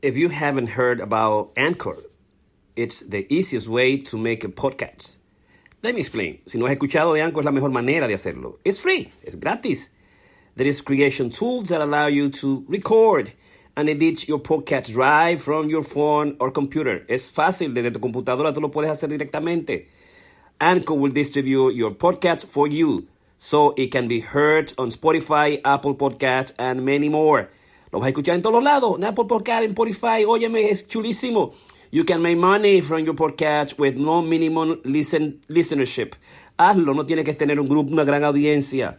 if you haven't heard about Anchor, it's the easiest way to make a podcast. Let me explain. Si no has escuchado de Anchor, es la mejor manera de hacerlo. It's free. Es gratis. There is creation tools that allow you to record and edit your podcast right from your phone or computer. Es fácil. Desde tu computadora tú lo puedes hacer directamente. Anchor will distribute your podcast for you so it can be heard on Spotify, Apple Podcasts, and many more. Lo vas a escuchar en todos lados. En Apple Podcasts, en Spotify. Óyeme, es chulísimo. You can make money from your podcast with no minimum listenership. Hazlo, no tienes que tener un grupo, una gran audiencia.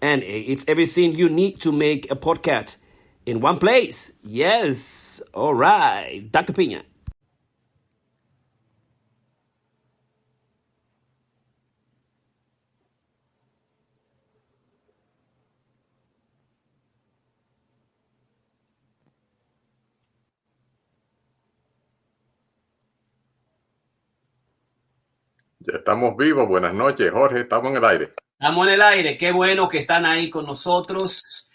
And it's everything you need to make a podcast in one place. Yes. All right. Dr. Piña. Ya estamos vivos. Buenas noches, Jorge. Estamos en el aire. Estamos en el aire. Qué bueno que están ahí con nosotros.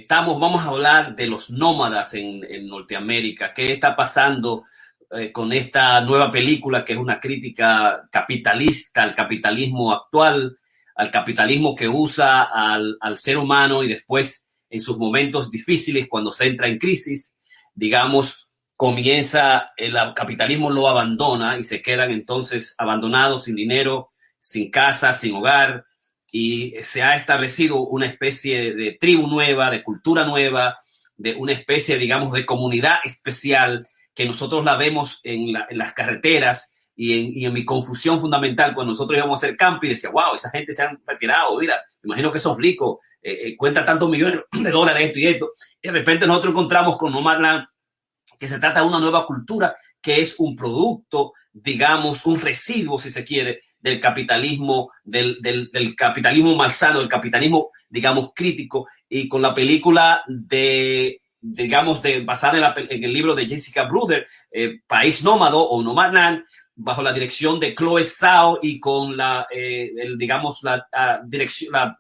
Vamos a hablar de los nómadas en Norteamérica. ¿Qué está pasando con esta nueva película que es una crítica capitalista al capitalismo actual, al capitalismo que usa al ser humano y después en sus momentos difíciles, cuando se entra en crisis, digamos, comienza, el capitalismo lo abandona y se quedan entonces abandonados, sin dinero, sin casa, sin hogar, y se ha establecido una especie de tribu nueva, de cultura nueva, de una especie, digamos, de comunidad especial que nosotros la vemos en las carreteras y en mi confusión fundamental cuando nosotros íbamos a hacer campo y decía, wow, esa gente se han retirado, mira, me imagino que esos ricos cuentan tantos millones de dólares esto y esto, y de repente nosotros encontramos con Nomadland que se trata de una nueva cultura que es un producto, digamos, un residuo, si se quiere, del capitalismo, del capitalismo malsano, del capitalismo, digamos, crítico. Y con la película basada en el libro de Jessica Bruder, País Nómado o Nomadland, bajo la dirección de Chloe Zhao y con la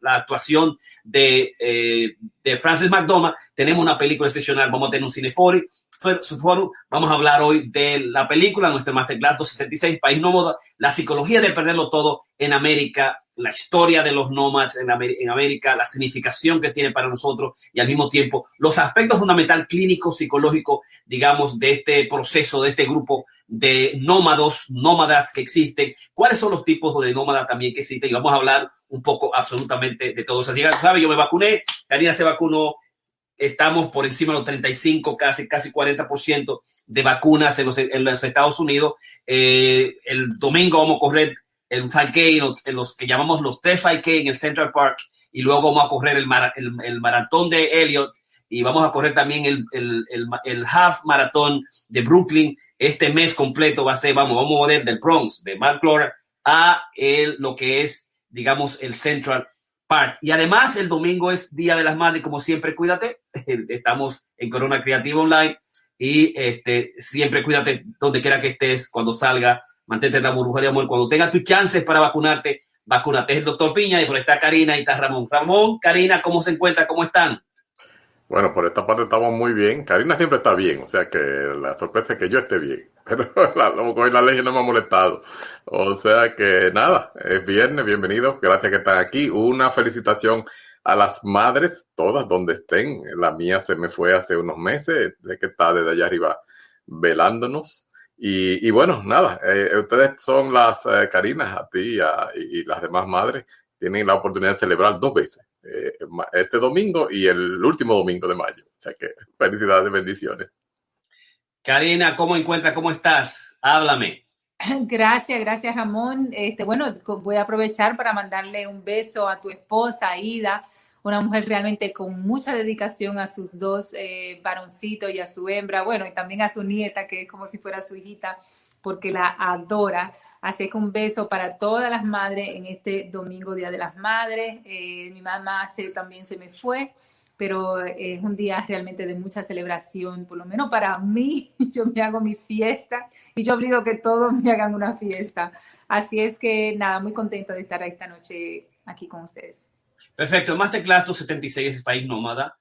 actuación de Frances McDormand, tenemos una película excepcional. Vamos a tener un cineforum. Vamos a hablar hoy de la película, nuestro Masterclass 266, País Nómada, la psicología de perderlo todo en América, la historia de los nómadas en América, la significación que tiene para nosotros y al mismo tiempo los aspectos fundamentales clínicos, psicológicos, digamos, de este proceso, de este grupo de nómadas que existen, cuáles son los tipos de nómadas también que existen, y vamos a hablar un poco absolutamente de todos. Así que, ¿sabe? Yo me vacuné, Karina se vacunó. Estamos por encima de los 35, casi 40% de vacunas en los Estados Unidos. El domingo vamos a correr el 5K, en los que llamamos los 3 5K en el Central Park, y luego vamos a correr el maratón de Elliot, y vamos a correr también el half maratón de Brooklyn. Este mes completo va a ser, vamos a mover del Bronx, de McClure, a lo que es, digamos, el Central Park. Y además el domingo es Día de las Madres, como siempre, cuídate. Estamos en Corona Creativa Online y siempre cuídate donde quiera que estés, cuando salga, mantente en la burbuja de amor. Cuando tengas tus chances para vacunarte, vacúnate. Es el doctor Piña y por está Karina y está Ramón. Ramón, Karina, ¿cómo se encuentra? ¿Cómo están? Bueno, por esta parte estamos muy bien. Karina siempre está bien, o sea que la sorpresa es que yo esté bien. Pero hoy la ley no me ha molestado. O sea que nada, es viernes, bienvenidos. Gracias que están aquí. Una felicitación a las madres, todas donde estén. La mía se me fue hace unos meses, de que está desde allá arriba velándonos. Y bueno, nada, ustedes son las Karinas, a ti y las demás madres, tienen la oportunidad de celebrar 2 veces. Este domingo y el último domingo de mayo. O sea que felicidades, bendiciones. Karina, ¿cómo encuentras? ¿Cómo estás? Háblame. Gracias Ramón. Bueno, voy a aprovechar para mandarle un beso a tu esposa, Aida, una mujer realmente con mucha dedicación a sus 2 varoncitos y a su hembra, bueno, y también a su nieta, que es como si fuera su hijita, porque la adora. Así que un beso para todas las madres en este domingo, Día de las Madres. Mi mamá también se me fue, pero es un día realmente de mucha celebración, por lo menos para mí. Yo me hago mi fiesta y yo obligo que todos me hagan una fiesta. Así es que nada, muy contenta de estar esta noche aquí con ustedes. Perfecto. Masterclass 276 es País Nómada.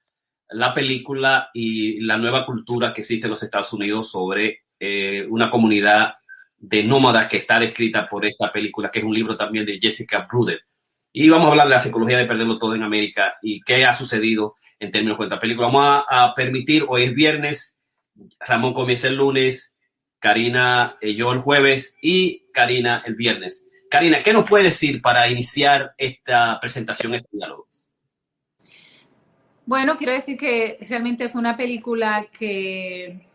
la película y la nueva cultura que existe en los Estados Unidos sobre una comunidad de nómadas que está descrita por esta película, que es un libro también de Jessica Bruder. Y vamos a hablar de la psicología de perderlo todo en América y qué ha sucedido en términos de esta película. Vamos a permitir, hoy es viernes, Ramón comienza el lunes, Karina, yo el jueves y Karina el viernes. Karina, ¿qué nos puede decir para iniciar esta presentación, este diálogo? Bueno, quiero decir que realmente fue una película que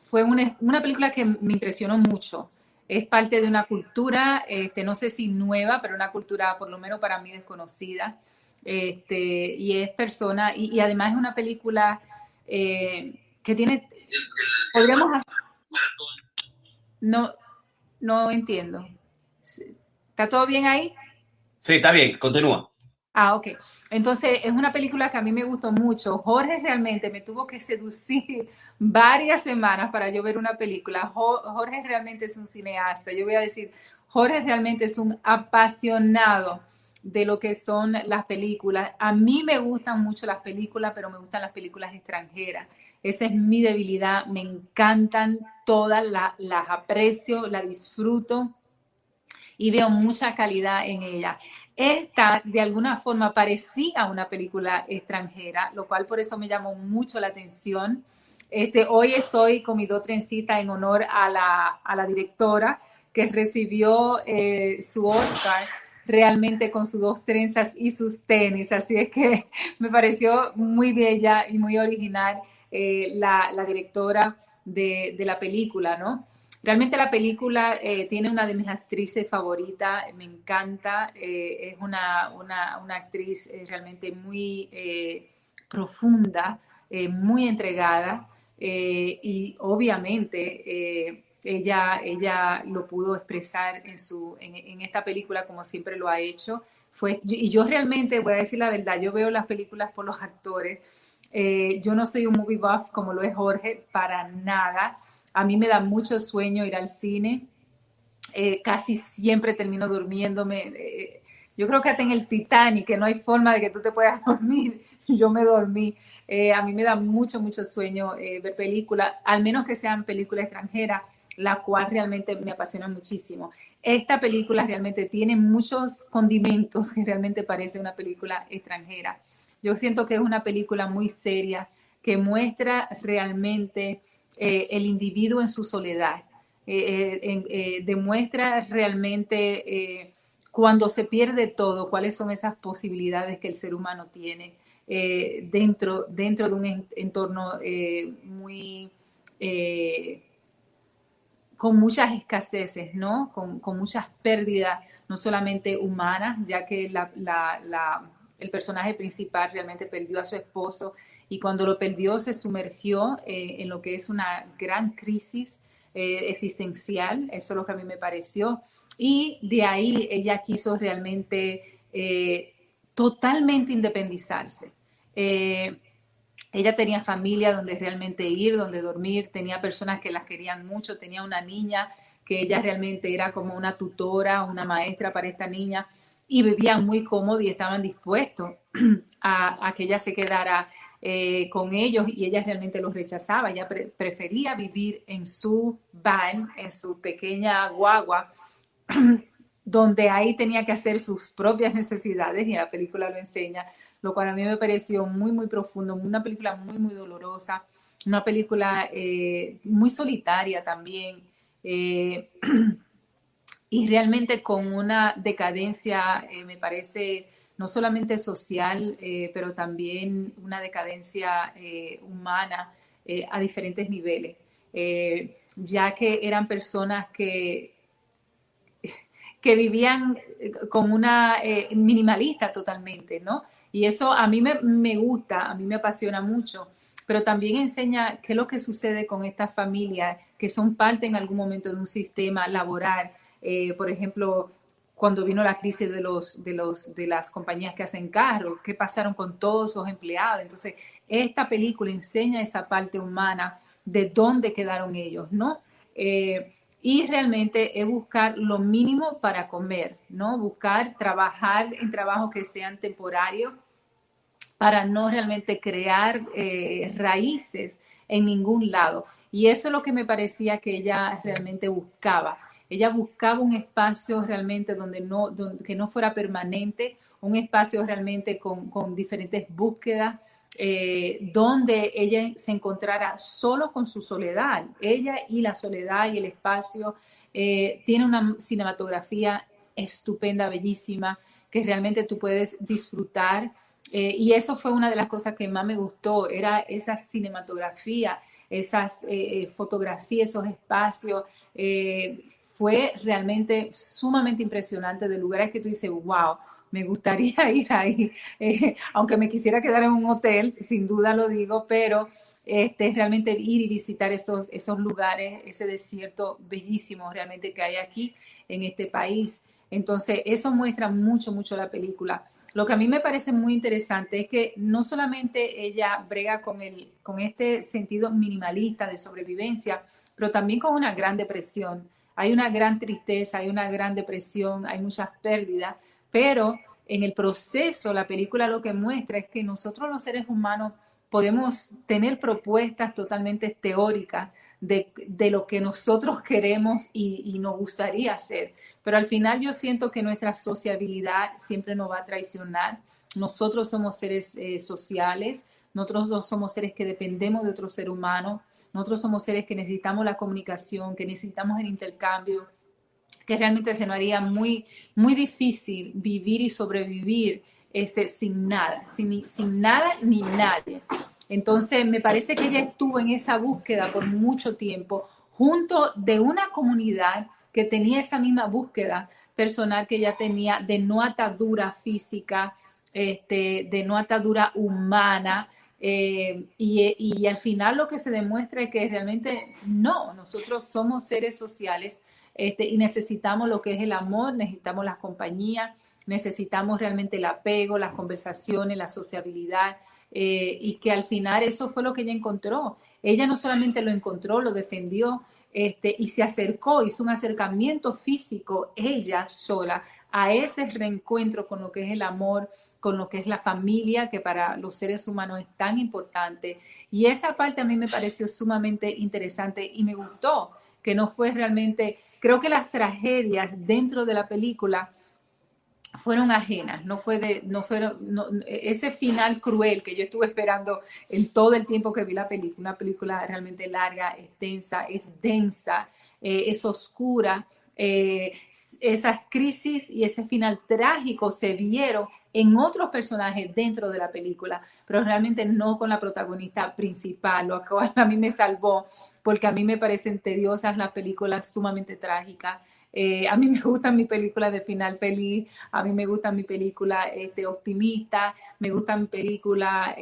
fue una película que me impresionó mucho. Es parte de una cultura, no sé si nueva, pero una cultura por lo menos para mí desconocida. Y es persona, y además es una película que tiene, podríamos, no, no entiendo. ¿Está todo bien ahí? Sí, está bien, continúa. Ah, ok. Entonces, es una película que a mí me gustó mucho. Jorge realmente me tuvo que seducir varias semanas para yo ver una película. Jorge realmente es un cineasta. Yo voy a decir, Jorge realmente es un apasionado de lo que son las películas. A mí me gustan mucho las películas, pero me gustan las películas extranjeras. Esa es mi debilidad. Me encantan todas, las aprecio, las disfruto y veo mucha calidad en ella. Esta, de alguna forma, parecía una película extranjera, lo cual por eso me llamó mucho la atención. Hoy estoy con mis dos trencitas en honor a la directora que recibió su Oscar realmente con sus dos trenzas y sus tenis. Así es que me pareció muy bella y muy original la directora de la película, ¿no? Realmente la película tiene una de mis actrices favoritas, me encanta, es una actriz realmente muy profunda, muy entregada y obviamente ella lo pudo expresar en esta película como siempre lo ha hecho. Y yo realmente, voy a decir la verdad, yo veo las películas por los actores, yo no soy un movie buff como lo es Jorge, para nada. A mí me da mucho sueño ir al cine. Casi siempre termino durmiéndome. Yo creo que hasta en el Titanic, que no hay forma de que tú te puedas dormir, yo me dormí. A mí me da mucho, mucho sueño ver películas, al menos que sean películas extranjeras, la cual realmente me apasiona muchísimo. Esta película realmente tiene muchos condimentos que realmente parece una película extranjera. Yo siento que es una película muy seria que muestra realmente el individuo en su soledad. Demuestra realmente cuando se pierde todo, cuáles son esas posibilidades que el ser humano tiene dentro de un entorno muy con muchas escaseces, ¿no? Con muchas pérdidas, no solamente humanas, ya que el personaje principal realmente perdió a su esposo y cuando lo perdió se sumergió en lo que es una gran crisis existencial, eso es lo que a mí me pareció, y de ahí ella quiso realmente totalmente independizarse. Ella tenía familia donde realmente ir, donde dormir, tenía personas que las querían mucho, tenía una niña que ella realmente era como una tutora, una maestra para esta niña y vivían muy cómodos y estaban dispuestos a que ella se quedara con ellos y ella realmente los rechazaba. Ella prefería vivir en su van, en su pequeña guagua, donde ahí tenía que hacer sus propias necesidades y la película lo enseña, lo cual a mí me pareció muy, muy profundo, una película muy, muy dolorosa, una película muy solitaria también y realmente con una decadencia, me parece, no solamente social, pero también una decadencia humana a diferentes niveles, ya que eran personas que vivían con una minimalista totalmente, ¿no? Y eso a mí me gusta, a mí me apasiona mucho, pero también enseña qué es lo que sucede con estas familias que son parte en algún momento de un sistema laboral. Por ejemplo, cuando vino la crisis de las compañías que hacen carros, qué pasaron con todos esos empleados. Entonces, esta película enseña esa parte humana de dónde quedaron ellos, ¿no? Y realmente es buscar lo mínimo para comer, ¿no? Buscar trabajar en trabajos que sean temporarios para no realmente crear raíces en ningún lado. Y eso es lo que me parecía que ella realmente buscaba. Ella buscaba un espacio realmente que no fuera permanente, un espacio realmente con diferentes búsquedas, donde ella se encontrara solo con su soledad. Ella y la soledad y el espacio. Tiene una cinematografía estupenda, bellísima, que realmente tú puedes disfrutar. Y eso fue una de las cosas que más me gustó, era esa cinematografía, esas fotografías, esos espacios. Fue realmente sumamente impresionante, de lugares que tú dices, wow, me gustaría ir ahí, aunque me quisiera quedar en un hotel, sin duda lo digo, pero realmente ir y visitar esos lugares, ese desierto bellísimo realmente que hay aquí en este país. Entonces, eso muestra mucho, mucho la película. Lo que a mí me parece muy interesante es que no solamente ella brega con este sentido minimalista de sobrevivencia, pero también con una gran depresión. Hay una gran tristeza, hay una gran depresión, hay muchas pérdidas, pero en el proceso la película lo que muestra es que nosotros los seres humanos podemos tener propuestas totalmente teóricas de lo que nosotros queremos y nos gustaría hacer. Pero al final yo siento que nuestra sociabilidad siempre nos va a traicionar. Nosotros somos seres sociales, nosotros no somos seres que dependemos de otro ser humano, nosotros somos seres que necesitamos la comunicación, que necesitamos el intercambio, que realmente se nos haría muy, muy difícil vivir y sobrevivir sin nada, sin nada ni nadie. Entonces, me parece que ella estuvo en esa búsqueda por mucho tiempo, junto de una comunidad que tenía esa misma búsqueda personal que ella tenía de no atadura física, de no atadura humana. Y al final lo que se demuestra es que realmente no, nosotros somos seres sociales, y necesitamos lo que es el amor, necesitamos la compañía, necesitamos realmente el apego, las conversaciones, la sociabilidad, y que al final eso fue lo que ella encontró. Ella no solamente lo encontró, lo defendió, y se acercó, hizo un acercamiento físico, ella sola, a ese reencuentro con lo que es el amor, con lo que es la familia, que para los seres humanos es tan importante. Y esa parte a mí me pareció sumamente interesante y me gustó, que no fue realmente, creo que las tragedias dentro de la película fueron ajenas, ese final cruel que yo estuve esperando en todo el tiempo que vi la película, una película realmente larga, extensa, es densa, es oscura, esas crisis y ese final trágico se vieron en otros personajes dentro de la película, pero realmente no con la protagonista principal, lo cual a mí me salvó, porque a mí me parecen tediosas las películas sumamente trágicas. A mí me gustan mis películas de final feliz, a mí me gustan mis películas optimistas, me gustan mis películas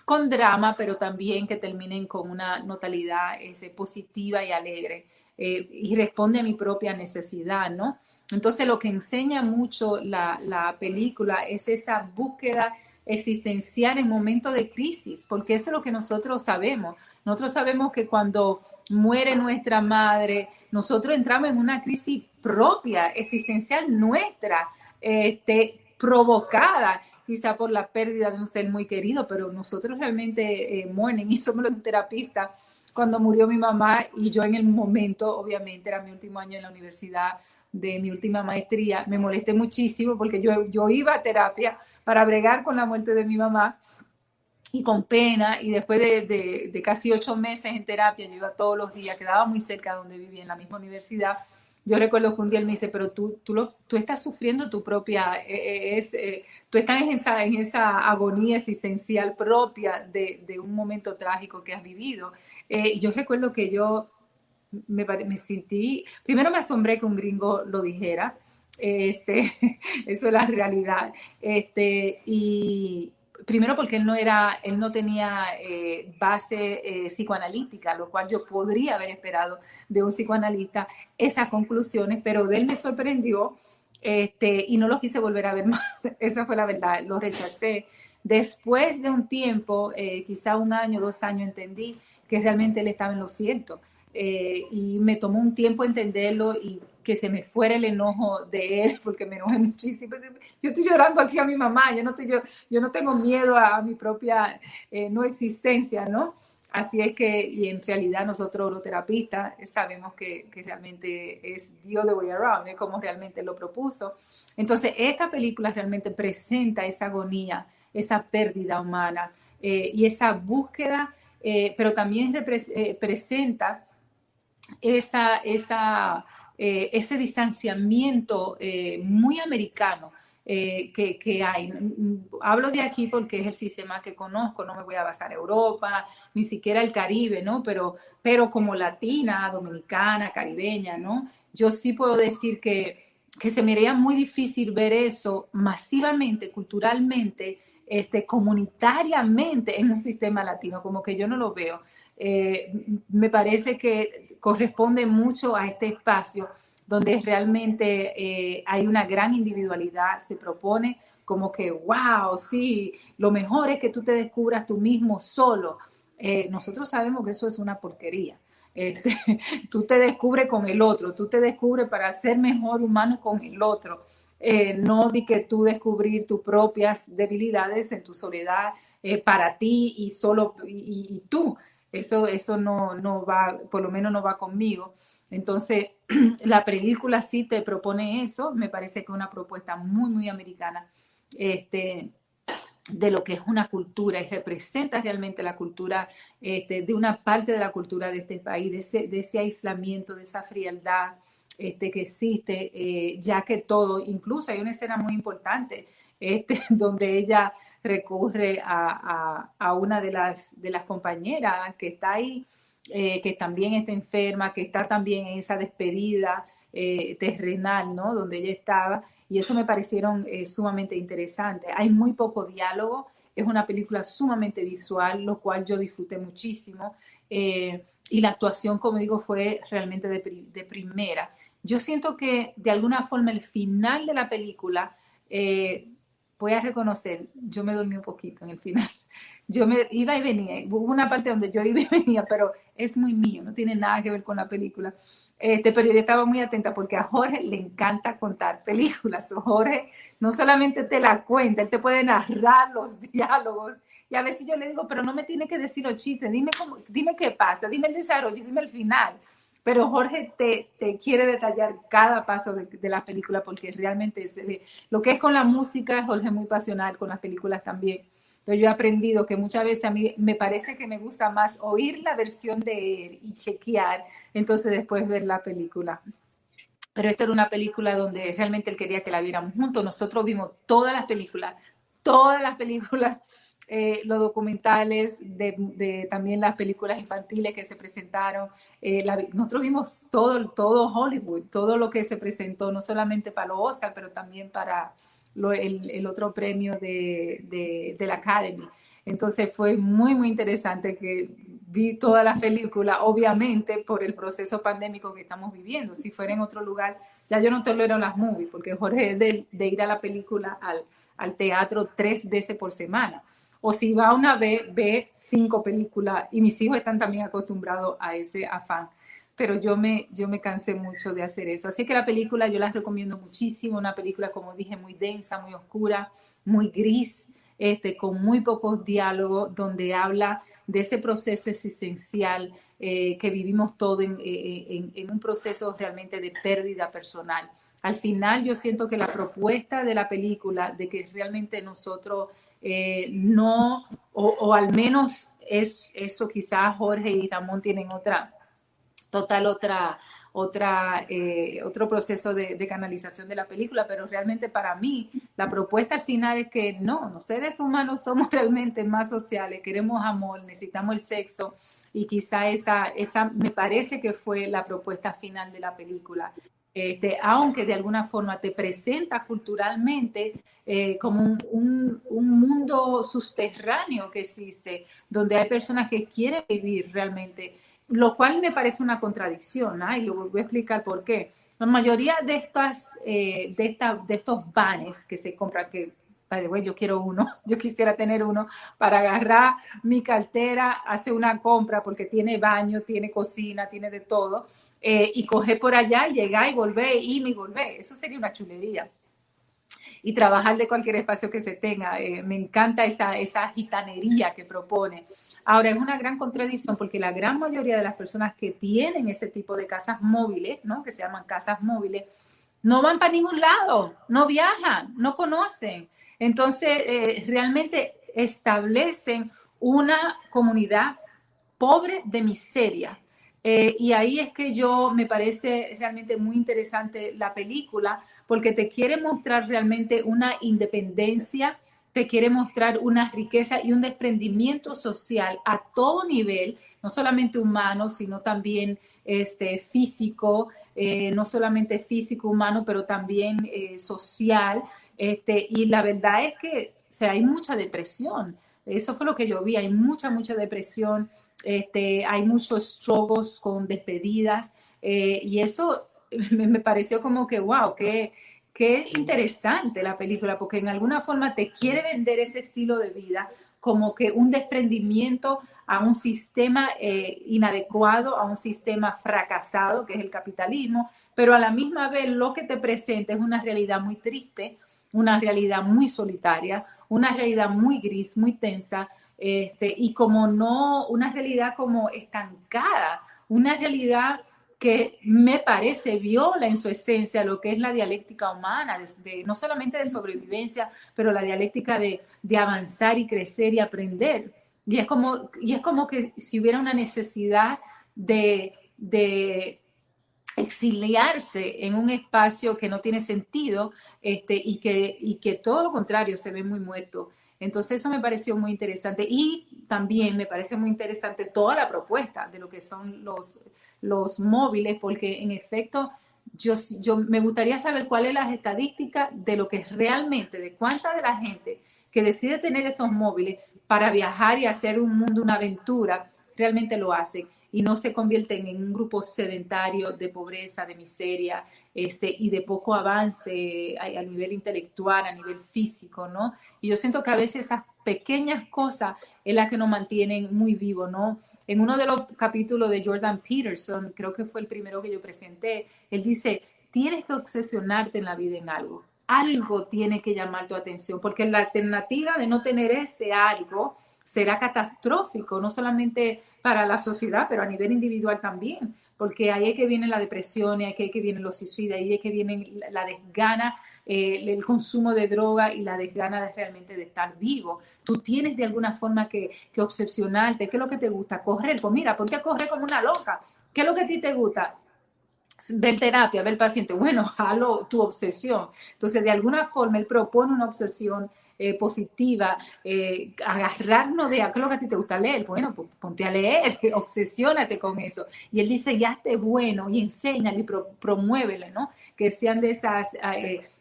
con drama, pero también que terminen con una notabilidad positiva y alegre. Y responde a mi propia necesidad, ¿no? Entonces lo que enseña mucho la película es esa búsqueda existencial en momentos de crisis, porque eso es lo que nosotros sabemos. Nosotros sabemos que cuando muere nuestra madre, nosotros entramos en una crisis propia, existencial nuestra, provocada quizá por la pérdida de un ser muy querido, pero nosotros realmente mourning, y eso me lo dijo un terapista cuando murió mi mamá, y yo en el momento, obviamente, era mi último año en la universidad de mi última maestría, me molesté muchísimo porque yo iba a terapia para bregar con la muerte de mi mamá, y con pena, y después de casi 8 meses en terapia, yo iba todos los días, quedaba muy cerca de donde vivía, en la misma universidad. Yo recuerdo que un día él me dice, pero tú estás sufriendo tu propia, tú estás en esa agonía existencial propia de un momento trágico que has vivido. Yo recuerdo que yo me sentí, primero me asombré que un gringo lo dijera, eso es la realidad, y primero porque él no tenía base psicoanalítica, lo cual yo podría haber esperado de un psicoanalista esas conclusiones, pero de él me sorprendió, y no lo quise volver a ver más. Esa fue la verdad, lo rechacé. Después de un tiempo, quizá 1 año, 2 años, entendí que realmente él estaba en lo cierto, y me tomó un tiempo entenderlo, y que se me fuera el enojo de él, porque me enojé muchísimo. Yo estoy llorando aquí a mi mamá, yo no tengo miedo a mi propia no existencia, ¿no? Así es que, y en realidad nosotros los terapistas sabemos que realmente es the other way around, es como realmente lo propuso. Entonces, esta película realmente presenta esa agonía, esa pérdida humana y esa búsqueda, pero también presenta ese distanciamiento muy americano que hay. Hablo de aquí porque es el sistema que conozco, no me voy a basar en Europa, ni siquiera el Caribe, ¿no? Pero como latina, dominicana, caribeña, ¿no? Yo sí puedo decir que se me haría muy difícil ver eso masivamente, culturalmente, comunitariamente en un sistema latino, como que yo no lo veo. Me parece que corresponde mucho a este espacio donde realmente hay una gran individualidad, se propone como que, wow, sí, lo mejor es que tú te descubras tú mismo solo. Nosotros sabemos que eso es una porquería. Tú te descubres con el otro, tú te descubres para ser mejor humano con el otro. No di que tú descubrir tus propias debilidades en tu soledad para ti y solo y tú. Eso no va, por lo menos no va conmigo. Entonces, la película sí te propone eso, me parece que es una propuesta muy, muy americana, de lo que es una cultura y representa realmente la cultura de una parte de la cultura de este país, de ese aislamiento, de esa frialdad que existe, ya que todo, incluso hay una escena muy importante donde ella recurre a una de las compañeras que está ahí, que también está enferma, que está también en esa despedida terrenal, ¿no? Donde ella estaba, y eso me parecieron sumamente interesante. Hay muy poco diálogo, es una película sumamente visual, lo cual yo disfruté muchísimo, y la actuación, como digo, fue realmente de primera. Yo siento que de alguna forma el final de la película, voy a reconocer, yo me dormí un poquito en el final. Yo me iba y venía, hubo una parte donde yo iba y venía, pero es muy mío, no tiene nada que ver con la película. Pero yo estaba muy atenta porque a Jorge le encanta contar películas. Jorge no solamente te la cuenta, él te puede narrar los diálogos. Y a veces yo le digo, pero no me tiene que decir los chistes, dime qué pasa, dime el desarrollo, dime el final. Pero Jorge te quiere detallar cada paso de la película porque realmente lo que es con la música, Jorge es muy pasional, con las películas también. Entonces yo he aprendido que muchas veces a mí me parece que me gusta más oír la versión de él y chequear, entonces después ver la película. Pero esta era una película donde realmente él quería que la viéramos juntos. Nosotros vimos todas las películas, los documentales, también las películas infantiles que se presentaron. Nosotros vimos todo Hollywood, todo lo que se presentó, no solamente para los Oscar, pero también para el otro premio de la Academy. Entonces fue muy, muy interesante que vi toda la película, obviamente por el proceso pandémico que estamos viviendo. Si fuera en otro lugar, ya yo no tolero las movies, porque Jorge es de ir a la película al teatro 3 veces por semana. O si va una vez, ve 5 películas, y mis hijos están también acostumbrados a ese afán. Pero yo me cansé mucho de hacer eso. Así que la película yo la recomiendo muchísimo, una película, como dije, muy densa, muy oscura, muy gris, con muy pocos diálogos, donde habla de ese proceso existencial que vivimos todos en un proceso realmente de pérdida personal. Al final yo siento que la propuesta de la película, de que realmente nosotros no, o al menos es eso, quizás Jorge y Ramón tienen otro proceso de canalización de la película, pero realmente para mí la propuesta al final es que no, los seres humanos somos realmente más sociales, queremos amor, necesitamos el sexo, y quizá esa me parece que fue la propuesta final de la película. Aunque de alguna forma te presenta culturalmente como un mundo subterráneo que existe, donde hay personas que quieren vivir realmente, lo cual me parece una contradicción, ¿eh? Y lo voy a explicar por qué. La mayoría de estos vanes que se compran, que by the way, yo quiero uno, yo quisiera tener uno para agarrar mi cartera, hacer una compra porque tiene baño, tiene cocina, tiene de todo, y coger por allá y llegar y volver, irme y volver. Eso sería una chulería. Y trabajar de cualquier espacio que se tenga. Me encanta esa gitanería que propone. Ahora, es una gran contradicción porque la gran mayoría de las personas que tienen ese tipo de casas móviles, ¿no? Que se llaman casas móviles, no van para ningún lado, no viajan, no conocen. Entonces, realmente establecen una comunidad pobre de miseria. Y ahí es que me parece realmente muy interesante la película, porque te quiere mostrar realmente una independencia, te quiere mostrar una riqueza y un desprendimiento social a todo nivel, no solamente humano, sino también físico, no solamente físico, humano, pero también social. Y la verdad es que hay mucha depresión. Eso fue lo que yo vi, hay mucha depresión. Hay muchos struggles con despedidas, y eso me pareció como que, wow, qué interesante la película, porque en alguna forma te quiere vender ese estilo de vida como que un desprendimiento a un sistema inadecuado, a un sistema fracasado, que es el capitalismo, pero a la misma vez lo que te presenta es una realidad muy triste, una realidad muy solitaria, una realidad muy gris, muy tensa, y como no, una realidad como estancada, una realidad que me parece viola en su esencia lo que es la dialéctica humana, no solamente de sobrevivencia, pero la dialéctica de avanzar y crecer y aprender. Y es como que si hubiera una necesidad de exiliarse en un espacio que no tiene sentido, y que todo lo contrario se ve muy muerto. Entonces eso me pareció muy interesante, y también me parece muy interesante toda la propuesta de lo que son los móviles, porque en efecto yo me gustaría saber cuáles son las estadísticas de lo que realmente, de cuánta de la gente que decide tener estos móviles para viajar y hacer un mundo, una aventura, realmente lo hacen y no se convierten en un grupo sedentario de pobreza, de miseria, y de poco avance a nivel intelectual, a nivel físico, ¿no? Y yo siento que a veces esas pequeñas cosas es las que nos mantienen muy vivos, ¿no? En uno de los capítulos de Jordan Peterson, creo que fue el primero que yo presenté, él dice, tienes que obsesionarte en la vida en algo. Algo tiene que llamar tu atención, porque la alternativa de no tener ese algo será catastrófico, no solamente para la sociedad, pero a nivel individual también, porque ahí es que viene la depresión, ahí es que vienen los suicidios, ahí es que viene la desgana, el consumo de droga y la desgana de realmente de estar vivo. Tú tienes de alguna forma que obsesionarte. ¿Qué es lo que te gusta? Correr. Pues mira, ponte a correr como una loca. ¿Qué es lo que a ti te gusta? Ver terapia, ver paciente. Bueno, jalo tu obsesión. Entonces, de alguna forma, él propone una obsesión positiva, agarrarnos de, ¿qué es lo que a ti te gusta leer? Bueno, pues ponte a leer, obsesiónate con eso. Y él dice, ya esté bueno, y enséñale y promuévele, ¿no? Que sean de esas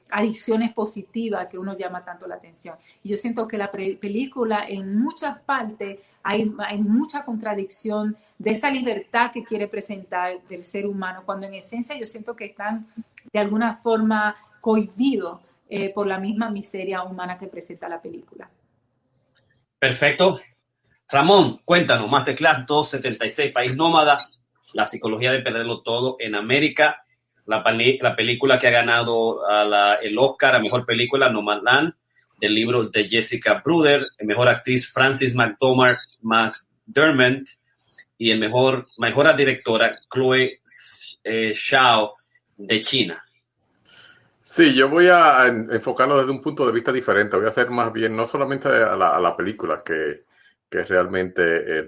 adicciones positivas que uno llama tanto la atención. Y yo siento que la película en muchas partes hay mucha contradicción de esa libertad que quiere presentar del ser humano, cuando en esencia yo siento que están de alguna forma cohibidos por la misma miseria humana que presenta la película. Perfecto. Ramón, cuéntanos, Masterclass 276, País Nómada, la psicología de perderlo todo en América, la película que ha ganado el Oscar a Mejor Película, Nomadland, del libro de Jessica Bruder, mejor actriz Frances McDormand y el mejor directora Chloe Zhao de China. Sí, yo voy a enfocarlo desde un punto de vista diferente. Voy a hacer más bien, no solamente a la película, que realmente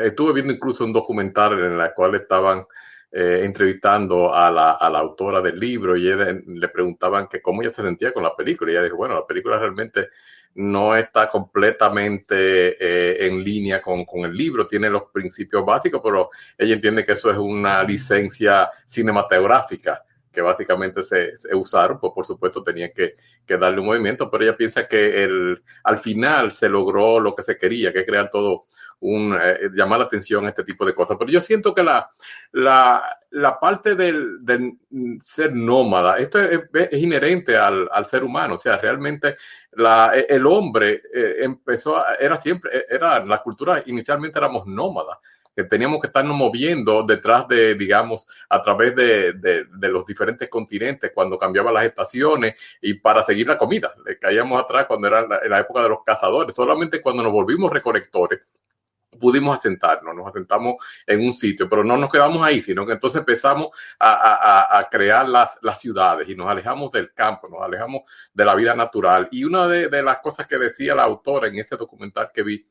estuve viendo incluso un documental en el cual estaban entrevistando a la autora del libro, y le preguntaban que cómo ella se sentía con la película. Y ella dijo, bueno, la película realmente no está completamente en línea con el libro, tiene los principios básicos, pero ella entiende que eso es una licencia cinematográfica que básicamente se usaron, pues por supuesto tenían que darle un movimiento, pero ella piensa que al final se logró lo que se quería, que es crear todo llamar la atención a este tipo de cosas. Pero yo siento que la parte del ser nómada, esto es inherente al ser humano. O sea, realmente el hombre la cultura inicialmente éramos nómadas, que teníamos que estarnos moviendo detrás de, digamos, a través de los diferentes continentes cuando cambiaban las estaciones y para seguir la comida. Le caíamos atrás cuando era la época de los cazadores. Solamente cuando nos volvimos recolectores pudimos asentarnos, nos asentamos en un sitio, pero no nos quedamos ahí, sino que entonces empezamos a crear las ciudades y nos alejamos del campo, nos alejamos de la vida natural. Y una de las cosas que decía la autora en ese documental que vi,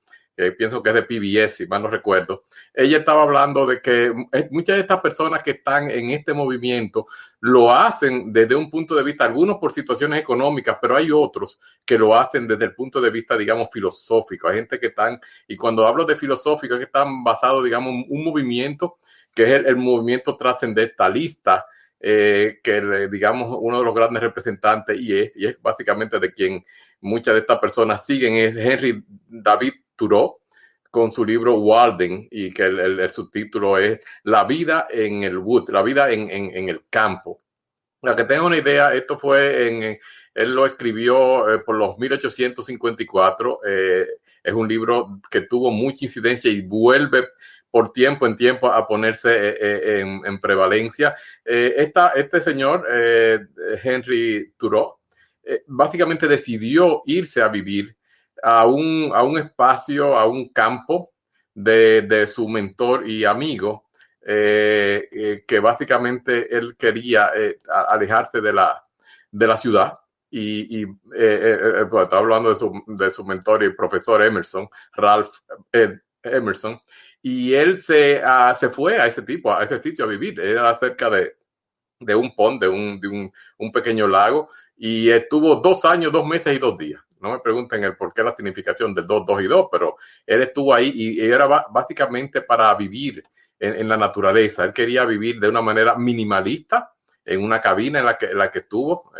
pienso que es de PBS, si mal no recuerdo, ella estaba hablando de que muchas de estas personas que están en este movimiento lo hacen desde un punto de vista, algunos por situaciones económicas, pero hay otros que lo hacen desde el punto de vista, digamos, filosófico. Hay gente que están, y cuando hablo de filosófico, es que están basados, digamos, en un movimiento que es el movimiento trascendentalista, que digamos uno de los grandes representantes y es básicamente de quien muchas de estas personas siguen, es Henry David Thoreau, con su libro Walden, y que el subtítulo es La vida en el wood, la vida en el campo. Para que tengan una idea, esto fue él lo escribió por los 1854, es un libro que tuvo mucha incidencia y vuelve por tiempo en tiempo a ponerse en prevalencia. Este señor, Henry Thoreau, básicamente decidió irse a vivir a un espacio, a un campo de su mentor y amigo, que básicamente él quería alejarse de la ciudad. Pues, estaba hablando de su mentor y profesor Emerson, Ralph Emerson, y él se fue a ese sitio a vivir. Era cerca de un pond, de un pequeño lago, y estuvo 2 años, 2 meses y 2 días. No me pregunten el por qué la significación del 2, 2 y 2, pero él estuvo ahí y era básicamente para vivir en la naturaleza. Él quería vivir de una manera minimalista en una cabina en la que estuvo,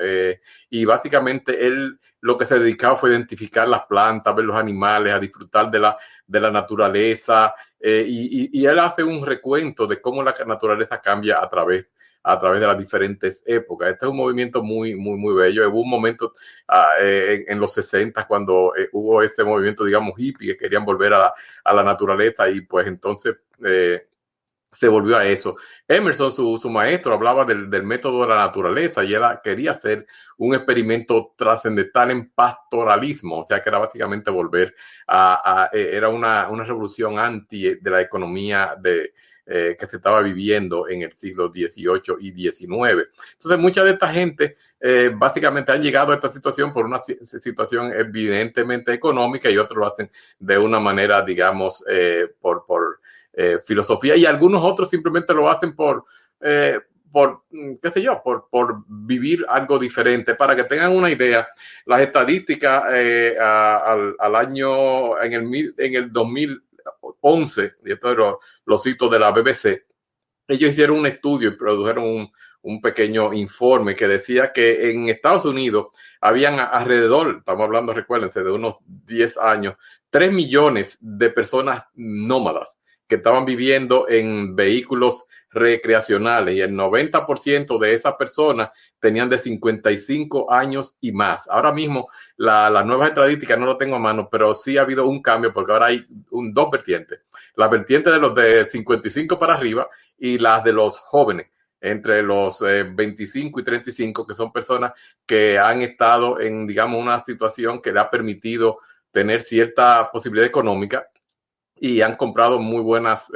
y básicamente él lo que se dedicaba fue a identificar las plantas, ver los animales, a disfrutar de la naturaleza, y él hace un recuento de cómo la naturaleza cambia a través de las diferentes épocas. Este es un movimiento muy, muy, muy bello. Hubo un momento en los 60 cuando hubo ese movimiento, digamos, hippie, que querían volver a la naturaleza, y pues entonces se volvió a eso. Emerson, su maestro, hablaba del método de la naturaleza, y él quería hacer un experimento trascendental en pastoralismo, o sea que era básicamente volver era una revolución anti de la economía que se estaba viviendo en el siglo XVIII y XIX. Entonces, mucha de esta gente básicamente han llegado a esta situación por una situación evidentemente económica, y otros lo hacen de una manera, digamos, por filosofía, y algunos otros simplemente lo hacen por qué sé yo, por vivir algo diferente. Para que tengan una idea, las estadísticas al año, en el 2011, y esto lo cito de la BBC, ellos hicieron un estudio y produjeron un pequeño informe que decía que en Estados Unidos habían alrededor, estamos hablando, recuérdense, de unos 10 años, 3 millones de personas nómadas que estaban viviendo en vehículos recreacionales, y el 90% de esas personas tenían de 55 años y más. Ahora mismo las nuevas estadísticas no lo tengo a mano, pero sí ha habido un cambio, porque ahora hay dos vertientes. La vertiente de los de 55 para arriba y las de los jóvenes, entre los 25 y 35, que son personas que han estado en, digamos, una situación que le ha permitido tener cierta posibilidad económica, y han comprado muy buenas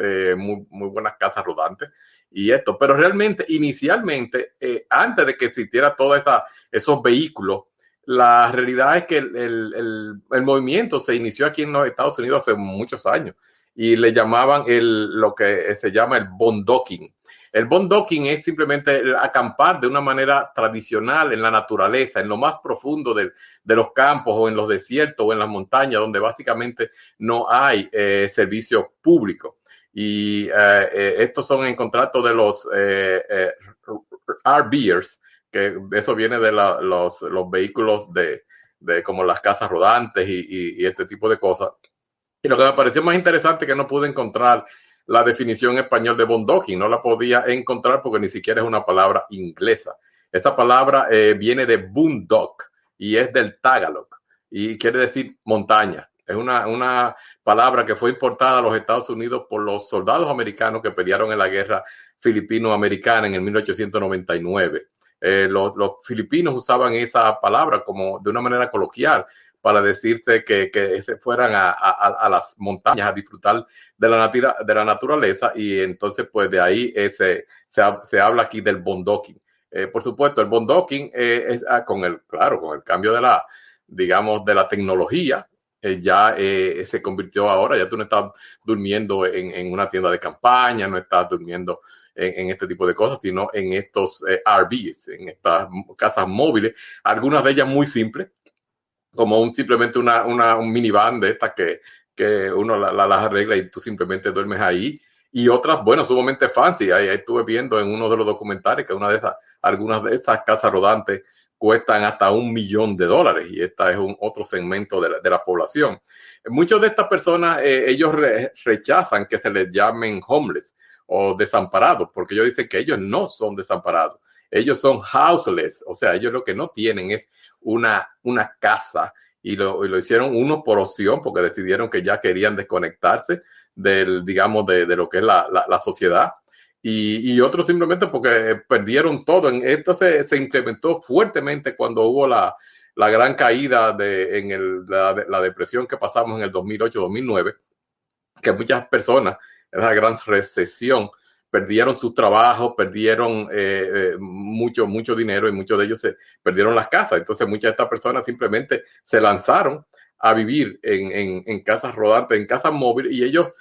casas rodantes y esto. Pero realmente, inicialmente, antes de que existiera todos esos vehículos, la realidad es que el movimiento se inició aquí en los Estados Unidos hace muchos años, y le llamaban lo que se llama el boondocking. El boondocking es simplemente acampar de una manera tradicional en la naturaleza, en lo más profundo de los campos, o en los desiertos, o en las montañas, donde básicamente no hay servicio público. Y estos son en contrato de los RVers, que eso viene de los vehículos de como las casas rodantes y este tipo de cosas. Y lo que me pareció más interesante es que no pude encontrar la definición en español de boondocking, no la podía encontrar porque ni siquiera es una palabra inglesa. Esta palabra viene de boondock y es del Tagalog y quiere decir montaña. Es una palabra que fue importada a los Estados Unidos por los soldados americanos que pelearon en la guerra filipino-americana en el 1899. Los filipinos usaban esa palabra como de una manera coloquial para decirte que se fueran a las montañas a disfrutar de la naturaleza, y entonces pues de ahí se habla aquí del boondocking. Por supuesto, el boondocking es con el cambio de la, digamos, de la tecnología, ya se convirtió ahora, ya tú no estás durmiendo en una tienda de campaña, no estás durmiendo en este tipo de cosas, sino en estos RVs, en estas casas móviles, algunas de ellas muy simples, como simplemente un minivan de estas que uno las arregla y tú simplemente duermes ahí. Y otras, bueno, sumamente fancy. Ahí estuve viendo en uno de los documentales que algunas de esas casas rodantes cuestan hasta $1,000,000 y esta es otro segmento de la población. Muchas de estas personas, ellos rechazan que se les llamen homeless o desamparados, porque ellos dicen que ellos no son desamparados. Ellos son houseless, o sea, ellos lo que no tienen es una casa, y lo hicieron uno por opción, porque decidieron que ya querían desconectarse digamos, de lo que es la sociedad, y otros simplemente porque perdieron todo. Esto se incrementó fuertemente cuando hubo la gran caída la depresión que pasamos en el 2008-2009, que muchas personas, esa gran recesión, perdieron sus trabajos, perdieron mucho dinero, y muchos de ellos perdieron las casas. Entonces muchas de estas personas simplemente se lanzaron a vivir en casas rodantes, en casas móviles, y ellos,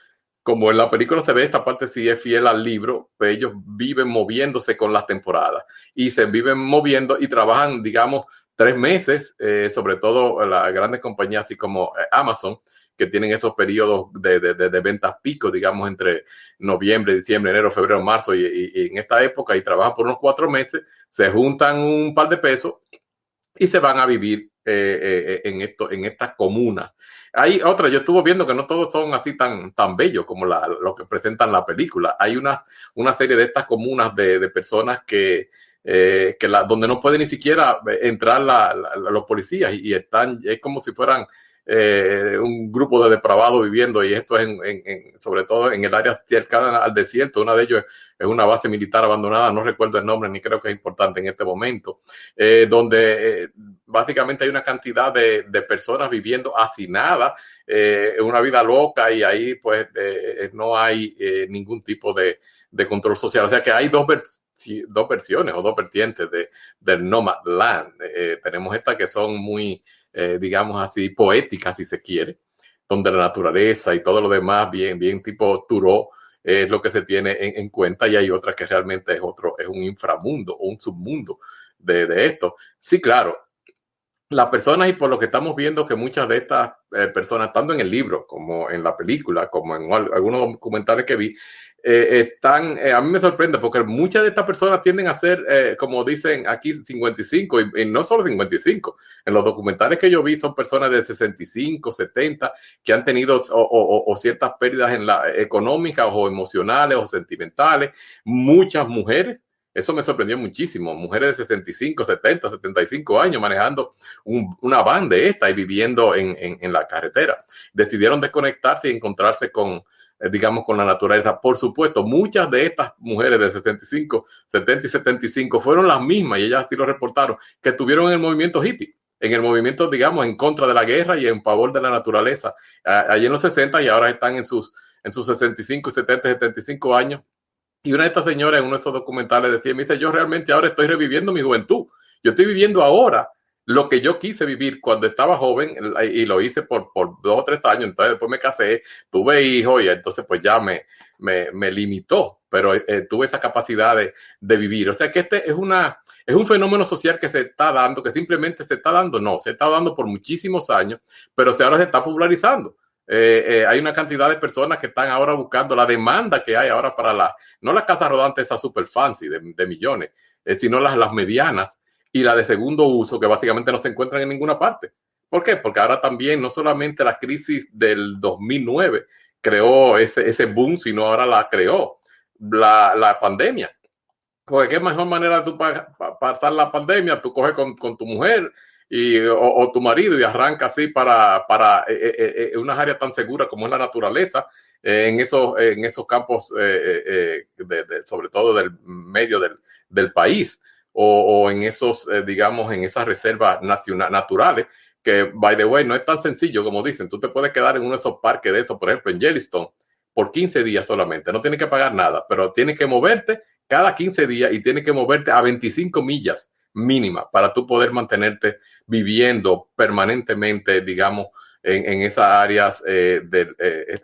como en la película se ve, esta parte sí es fiel al libro, pues ellos viven moviéndose con las temporadas y se viven moviendo y trabajan, digamos, 3 meses, sobre todo las grandes compañías así como Amazon, que tienen esos periodos de ventas pico, digamos, entre noviembre, diciembre, enero, febrero, marzo, y en esta época, y trabajan por unos 4 meses, se juntan un par de pesos y se van a vivir en estas comunas. Hay otra, yo estuve viendo que no todos son así tan bellos como lo que presentan la película. Hay una serie de estas comunas de personas donde no pueden ni siquiera entrar los policías, y es como si fueran un grupo de depravados viviendo, y esto es sobre todo en el área cercana al desierto. Una de ellos es una base militar abandonada, no recuerdo el nombre ni creo que es importante en este momento, donde básicamente hay una cantidad de personas viviendo hacinadas, una vida loca, y ahí pues no hay ningún tipo de control social. O sea que hay dos versiones o dos vertientes del Nomadland. Tenemos estas que son muy, digamos así, poéticas, si se quiere, donde la naturaleza y todo lo demás, bien tipo Thoreau, es lo que se tiene en cuenta, y hay otra que realmente es un inframundo o un submundo de esto. Sí, claro, las personas, y por lo que estamos viendo que muchas de estas personas, tanto en el libro como en la película, como en algunos documentales que vi, a mí me sorprende porque muchas de estas personas tienden a ser, como dicen aquí, 55, y no solo 55. En los documentales que yo vi son personas de 65, 70, que han tenido o ciertas pérdidas económicas o emocionales o sentimentales. Muchas mujeres. Eso me sorprendió muchísimo. Mujeres de 65, 70, 75 años manejando una van de esta y viviendo en la carretera. Decidieron desconectarse y encontrarse digamos, con la naturaleza. Por supuesto, muchas de estas mujeres de 65, 70 y 75 fueron las mismas, y ellas así lo reportaron, que estuvieron en el movimiento hippie, en el movimiento, digamos, en contra de la guerra y en favor de la naturaleza, allí en los 60, y ahora están en sus 65, 70, 75 años. Y una de estas señoras en uno de esos documentales me dice, yo realmente ahora estoy reviviendo mi juventud. Yo estoy viviendo ahora lo que yo quise vivir cuando estaba joven, y lo hice por 2 o 3 años. Entonces después me casé, tuve hijos, y entonces pues ya me limitó, pero tuve esa capacidad de vivir. O sea que es un fenómeno social que se está dando, que simplemente se está dando, no, se está dando por muchísimos años, pero ahora se está popularizando. Hay una cantidad de personas que están ahora buscando la demanda que hay ahora para no las casas rodantes esas super fancy de millones, sino las medianas y la de segundo uso, que básicamente no se encuentran en ninguna parte. ¿Por qué? Porque ahora también no solamente la crisis del 2009 creó ese boom, sino ahora la creó la pandemia. Porque qué mejor manera de tú pasar la pandemia, tú coges con tu mujer o tu marido y arranca así para unas áreas tan seguras como es la naturaleza, en esos campos, sobre todo del medio del país, o en esos, digamos, en esas reservas naturales, que, by the way, no es tan sencillo como dicen. Tú te puedes quedar en uno de esos parques de esos, por ejemplo, en Yellowstone, por 15 días solamente. No tienes que pagar nada, pero tienes que moverte cada 15 días y tienes que moverte a 25 millas mínima para tú poder mantenerte viviendo permanentemente, digamos, en esas áreas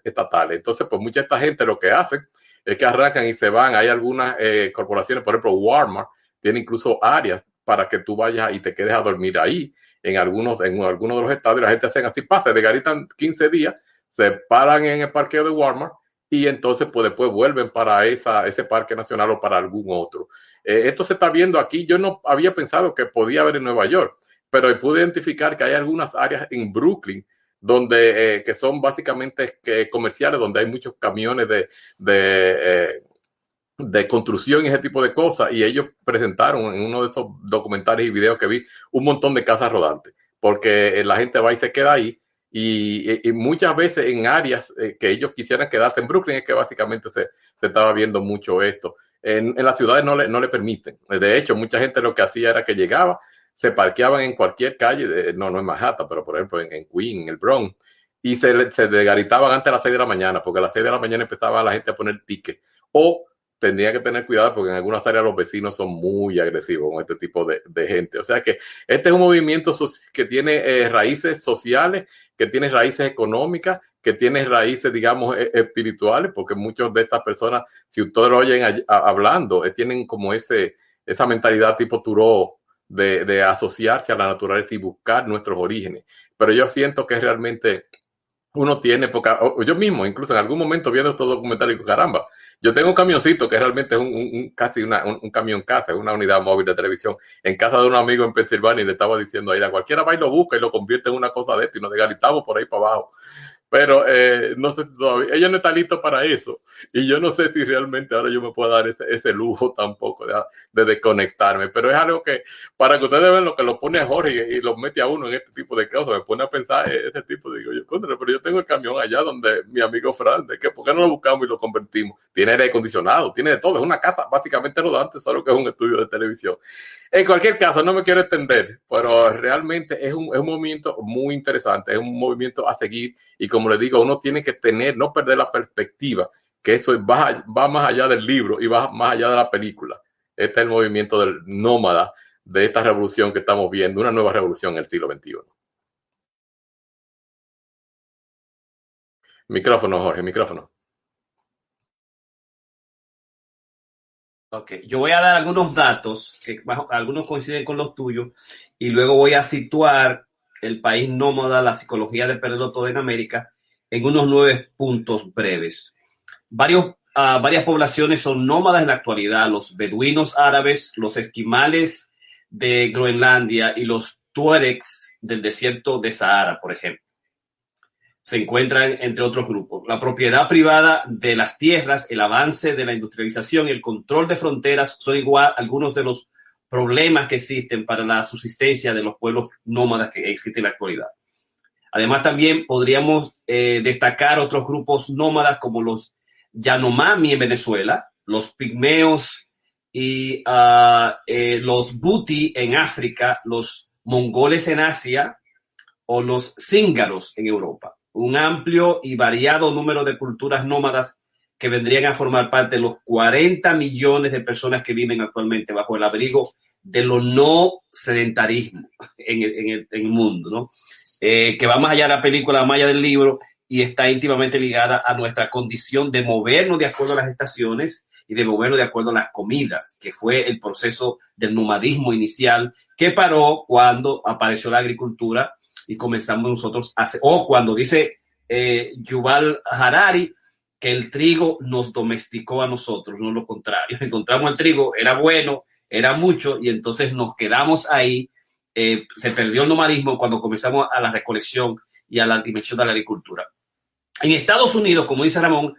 estatales. Entonces, pues mucha esta gente lo que hace es que arrancan y se van. Hay algunas corporaciones, por ejemplo, Walmart, tiene incluso áreas para que tú vayas y te quedes a dormir ahí en algunos de los estados, y la gente hacen así, pase de garitan 15 días, se paran en el parqueo de Walmart y entonces pues después vuelven para ese parque nacional o para algún otro. Esto se está viendo aquí. Yo no había pensado que podía haber en Nueva York, pero pude identificar que hay algunas áreas en Brooklyn donde que son básicamente comerciales, donde hay muchos camiones de construcción y ese tipo de cosas, y ellos presentaron en uno de esos documentales y videos que vi un montón de casas rodantes, porque la gente va y se queda ahí, y muchas veces en áreas que ellos quisieran quedarse. En Brooklyn es que básicamente se estaba viendo mucho esto. En las ciudades no le permiten. De hecho, mucha gente lo que hacía era que llegaba, se parqueaban en cualquier calle, no en Manhattan, pero por ejemplo en Queens, en el Bronx, y se desgaritaban antes de las 6 de la mañana, porque a las 6 de la mañana empezaba la gente a poner tickets, o tendría que tener cuidado porque en algunas áreas los vecinos son muy agresivos con este tipo de gente. O sea que este es un movimiento que tiene raíces sociales, que tiene raíces económicas, que tiene raíces, digamos, espirituales, porque muchas de estas personas, si ustedes lo oyen hablando, tienen como esa mentalidad tipo Thoreau de asociarse a la naturaleza y buscar nuestros orígenes. Pero yo siento que realmente uno tiene poca. Yo mismo, incluso en algún momento viendo estos documentales, digo, caramba, yo tengo un camioncito que realmente es casi un camión casa, una unidad móvil de televisión, en casa de un amigo en Pensilvania, y le estaba diciendo ahí, cualquiera va y lo busca y lo convierte en una cosa de esto, y nos desgaritamos por ahí para abajo. Pero no sé todavía, ella no está lista para eso, y yo no sé si realmente ahora yo me puedo dar ese lujo tampoco de desconectarme, pero es algo que, para que ustedes vean lo que lo pone a Jorge y lo mete a uno en este tipo de cosas, me pone a pensar ese tipo, digo yo, pero yo tengo el camión allá donde mi amigo Fran, de que ¿por qué no lo buscamos y lo convertimos? Tiene aire acondicionado, tiene de todo, es una casa básicamente rodante, solo que es un estudio de televisión. En cualquier caso, no me quiero extender, pero realmente es un movimiento muy interesante, es un movimiento a seguir, y como les digo, uno tiene que no perder la perspectiva, que eso va más allá del libro y va más allá de la película. Este es el movimiento del nómada, de esta revolución que estamos viendo, una nueva revolución en el siglo XXI. Micrófono, Jorge, micrófono. Ok, yo voy a dar algunos datos, que algunos coinciden con los tuyos, y luego voy a situar el país nómada, la psicología de perderlo todo en América, en unos 9 puntos breves. Varias poblaciones son nómadas en la actualidad: los beduinos árabes, los esquimales de Groenlandia y los tuaregs del desierto de Sahara, por ejemplo. Se encuentran entre otros grupos. La propiedad privada de las tierras, el avance de la industrialización y el control de fronteras son igual algunos de los problemas que existen para la subsistencia de los pueblos nómadas que existen en la actualidad. Además, también podríamos destacar otros grupos nómadas como los Yanomami en Venezuela, los pigmeos y los Buti en África, los mongoles en Asia o los cíngaros en Europa. Un amplio y variado número de culturas nómadas que vendrían a formar parte de los 40 millones de personas que viven actualmente bajo el abrigo de lo no sedentarismo en el mundo, ¿no? Que va más allá de la película, más allá del libro, y está íntimamente ligada a nuestra condición de movernos de acuerdo a las estaciones y de movernos de acuerdo a las comidas, que fue el proceso del nomadismo inicial que paró cuando apareció la agricultura y comenzamos nosotros o cuando dice Yuval Harari que el trigo nos domesticó a nosotros, no lo contrario. Encontramos el trigo, era bueno, era mucho, y entonces nos quedamos ahí se perdió el nomadismo cuando comenzamos a la recolección y a la dimensión de la agricultura. En Estados Unidos, como dice Ramón,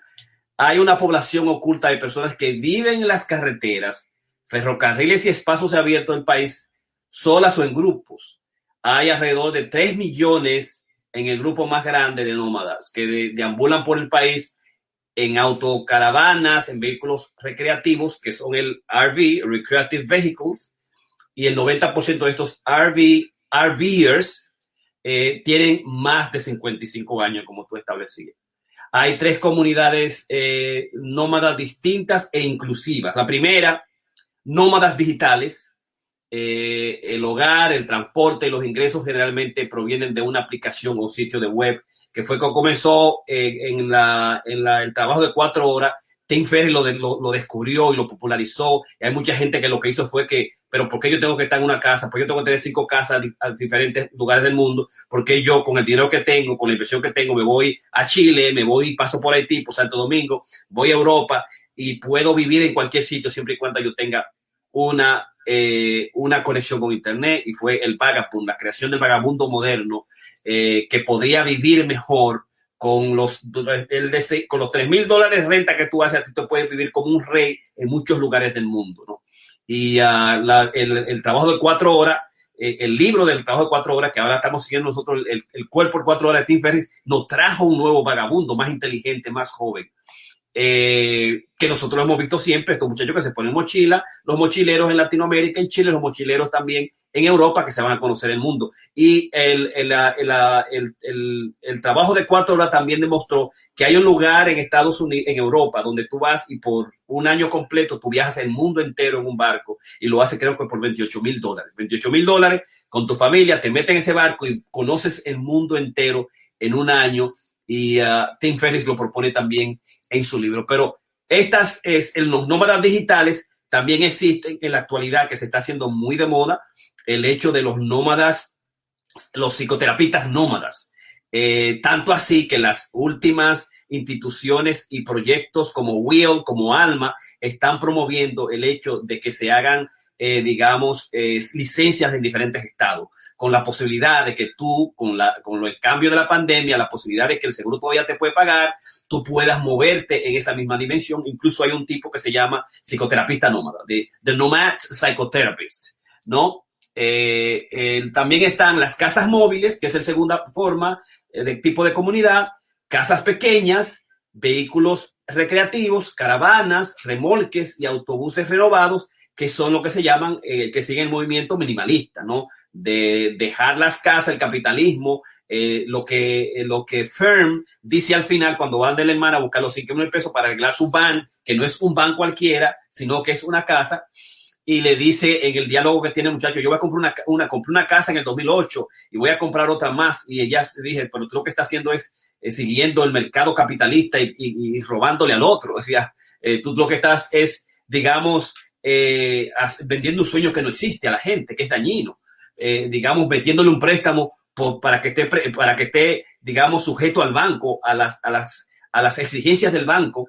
hay una población oculta de personas que viven en las carreteras, ferrocarriles y espacios abiertos del país, solas o en grupos. Hay alrededor de 3 millones en el grupo más grande de nómadas que deambulan por el país en autocaravanas, en vehículos recreativos, que son el RV, Recreative Vehicles, y el 90% de estos RVers tienen más de 55 años, como tú establecías. Hay 3 comunidades nómadas distintas e inclusivas. La primera, nómadas digitales. El hogar, el transporte y los ingresos generalmente provienen de una aplicación o sitio de web, que fue cuando comenzó el trabajo de 4 horas. Tim Ferriss lo descubrió y lo popularizó. Y hay mucha gente que lo que hizo fue que, pero ¿por qué yo tengo que estar en una casa? ¿Por qué yo tengo que tener 5 casas a diferentes lugares del mundo? ¿Por qué yo, con el dinero que tengo, con la inversión que tengo, me voy a Chile, paso por Haití, por Santo Domingo, voy a Europa y puedo vivir en cualquier sitio siempre y cuando yo tenga una conexión con internet? Y fue el vagabundo, la creación del vagabundo moderno, que podría vivir mejor con los $3,000 de renta que tú haces. Tú puedes vivir como un rey en muchos lugares del mundo, ¿no? Y el trabajo de 4 horas, el libro del trabajo de 4 horas, que ahora estamos siguiendo nosotros, el cuerpo de 4 horas de Tim Ferriss, nos trajo un nuevo vagabundo, más inteligente, más joven. Que nosotros hemos visto siempre, estos muchachos que se ponen mochila, los mochileros en Latinoamérica, en Chile, los mochileros también en Europa, que se van a conocer el mundo. Y el trabajo de 4 horas también demostró que hay un lugar en Estados Unidos, en Europa, donde tú vas y por un año completo tú viajas el mundo entero en un barco y lo haces, creo que por $28,000. $28,000 con tu familia, te metes en ese barco y conoces el mundo entero en un año. Y Tim Ferriss lo propone también en su libro. Pero los nómadas digitales también existen en la actualidad, que se está haciendo muy de moda, el hecho de los nómadas, los psicoterapistas nómadas. Tanto así que las últimas instituciones y proyectos como Will, como Alma, están promoviendo el hecho de que se hagan, licencias en diferentes estados, con la posibilidad de que tú, con el cambio de la pandemia, la posibilidad de que el seguro todavía te puede pagar, tú puedas moverte en esa misma dimensión. Incluso hay un tipo que se llama psicoterapista nómada, the Nomad Psychotherapist, ¿no? También están las casas móviles, que es la segunda forma de tipo de comunidad, casas pequeñas, vehículos recreativos, caravanas, remolques y autobuses renovados, que son lo que se llaman, que siguen el movimiento minimalista, ¿no? De dejar las casas, el capitalismo, lo que Firm dice al final cuando van de la hermana a buscar los $5,000 para arreglar su van, que no es un van cualquiera, sino que es una casa, y le dice en el diálogo que tiene el muchacho: yo voy a comprar compré una casa en el 2008 y voy a comprar otra más. Y ella dije: pero tú lo que está haciendo es siguiendo el mercado capitalista y robándole al otro. O sea, tú lo que estás es, vendiendo un sueño que no existe a la gente, que es dañino. Metiéndole un préstamo para que esté, sujeto al banco, a las exigencias del banco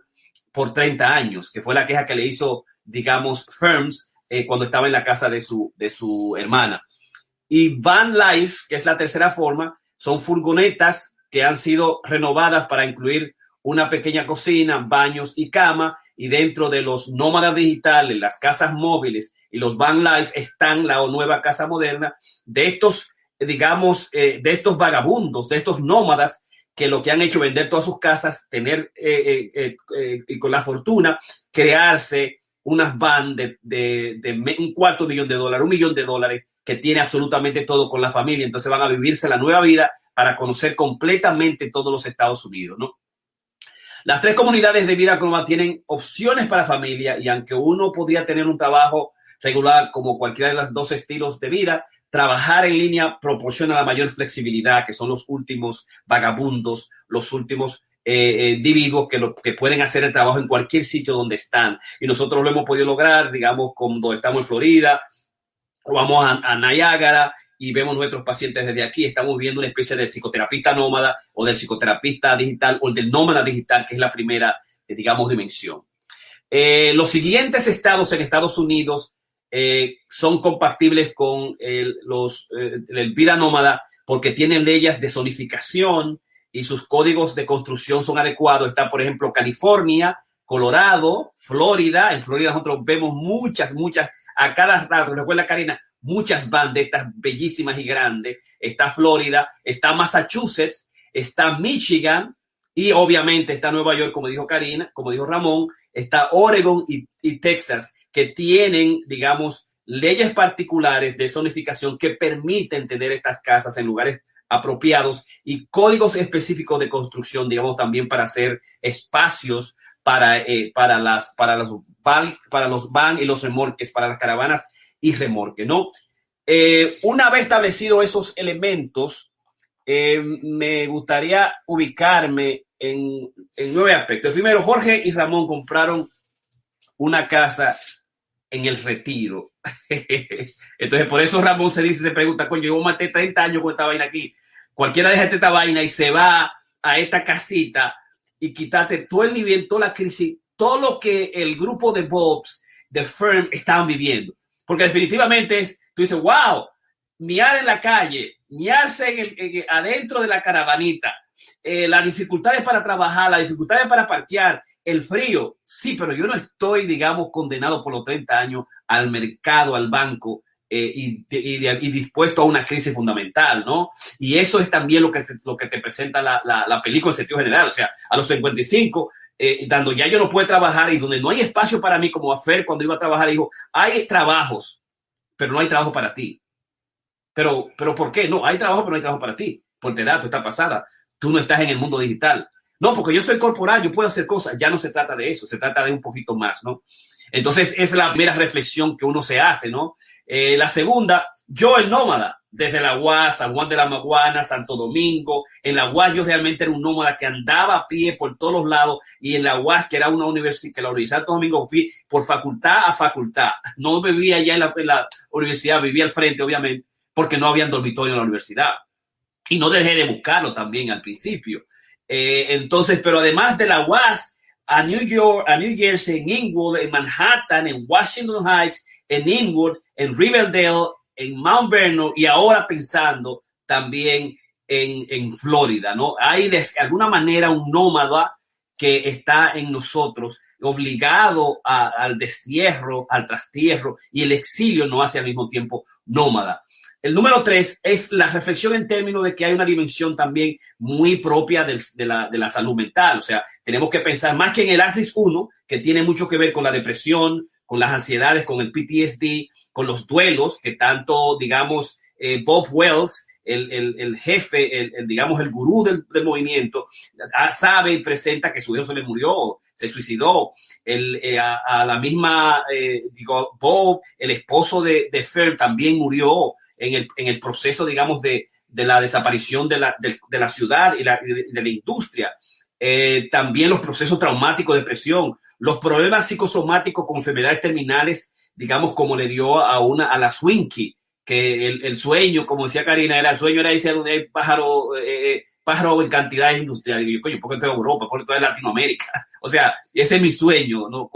por 30 años, que fue la queja que le hizo, Firms, cuando estaba en la casa de su hermana. Y Van Life, que es la tercera forma, son furgonetas que han sido renovadas para incluir una pequeña cocina, baños y cama. Y dentro de los nómadas digitales, las casas móviles y los van life están la nueva casa moderna de estos, de estos vagabundos, de estos nómadas, que lo que han hecho es vender todas sus casas, tener y con la fortuna crearse unas van de $250,000, $1 millón, que tiene absolutamente todo con la familia. Entonces van a vivirse la nueva vida para conocer completamente todos los Estados Unidos, ¿no? Las 3 comunidades de vida nómada tienen opciones para familia, y aunque uno podría tener un trabajo regular como cualquiera de los 2 estilos de vida, trabajar en línea proporciona la mayor flexibilidad, que son los últimos vagabundos, los últimos individuos que pueden hacer el trabajo en cualquier sitio donde están. Y nosotros lo hemos podido lograr, cuando estamos en Florida, o vamos a Niágara y vemos nuestros pacientes desde aquí. Estamos viendo una especie de psicoterapista nómada, o del psicoterapista digital, o del nómada digital, que es la primera, dimensión. Los siguientes estados en Estados Unidos son compatibles con el vida nómada porque tienen leyes de zonificación y sus códigos de construcción son adecuados. Está, por ejemplo, California, Colorado, Florida. En Florida nosotros vemos muchas, a cada rato, recuerda Karina, muchas van de estas bellísimas y grandes. Está Florida, está Massachusetts, está Michigan y obviamente está Nueva York, como dijo Karina, como dijo Ramón, está Oregon y Texas, que tienen, digamos, leyes particulares de zonificación que permiten tener estas casas en lugares apropiados y códigos específicos de construcción, digamos, también para hacer espacios para los van y los remolques, para las caravanas y remolques, ¿no? Una vez establecidos esos elementos, me gustaría ubicarme en 9 aspectos. Primero, Jorge y Ramón compraron una casa en el Retiro. Entonces, por eso Ramón se pregunta, coño, yo maté 30 años con esta vaina aquí. Cualquiera deja esta vaina y se va a esta casita y quítate todo el nivel, toda la crisis, todo lo que el grupo de Bobs, de Firm, estaban viviendo. Porque definitivamente tú dices, wow, miar en la calle, miarse adentro de la caravanita, las dificultades para trabajar, las dificultades para parquear, el frío. Sí, pero yo no estoy, digamos, condenado por los 30 años al mercado, al banco, y dispuesto a una crisis fundamental, ¿no? Y eso es también lo que te presenta la película en sentido general. O sea, a los 55, dando ya yo no puedo trabajar y donde no hay espacio para mí, como a Fer cuando iba a trabajar, dijo, hay trabajos, pero no hay trabajo para ti. Pero ¿por qué? No, hay trabajo, pero no hay trabajo para ti. Por tu edad, tú estás pasada. Tú no estás en el mundo digital. No, porque yo soy corporal, yo puedo hacer cosas. Ya no se trata de eso, se trata de un poquito más, ¿no? Entonces, es la primera reflexión que uno se hace, ¿no? La segunda, yo el nómada, desde la UAS, San Juan de la Maguana, Santo Domingo. En la UAS yo realmente era un nómada que andaba a pie por todos los lados, y en la UAS, que era una universidad, que la Universidad de Santo Domingo, fui por facultad a facultad. No vivía allá en la universidad, vivía al frente, obviamente, porque no había dormitorio en la universidad. Y no dejé de buscarlo también al principio. Entonces, pero además de la UAS, a New York, a New Jersey, en Inwood, en Manhattan, en Washington Heights, en Inwood, en Riverdale, en Mount Vernon, y ahora pensando también en Florida, ¿no? Hay de alguna manera un nómada que está en nosotros, obligado al destierro, al trastierro, y el exilio no hace al mismo tiempo nómada. El número 3 es la reflexión en términos de que hay una dimensión también muy propia de la salud mental. O sea, tenemos que pensar más que en el ACES 1, que tiene mucho que ver con la depresión, con las ansiedades, con el PTSD, con los duelos, que tanto, digamos, Bob Wells, el jefe, digamos, el gurú del movimiento, sabe y presenta que su hijo se le murió, se suicidó. A la misma, Bob, el esposo de Fer, también murió en el proceso, digamos, de la desaparición de la ciudad y de la industria. También los procesos traumáticos, depresión, los problemas psicosomáticos con enfermedades terminales, digamos, como le dio a la Swinky, que el sueño, como decía Karina, el sueño era irse a donde hay pájaro en cantidades industriales. Y yo, coño, ¿por qué estoy en Europa? ¿Por qué estoy en Latinoamérica? O sea, ese es mi sueño, ¿no?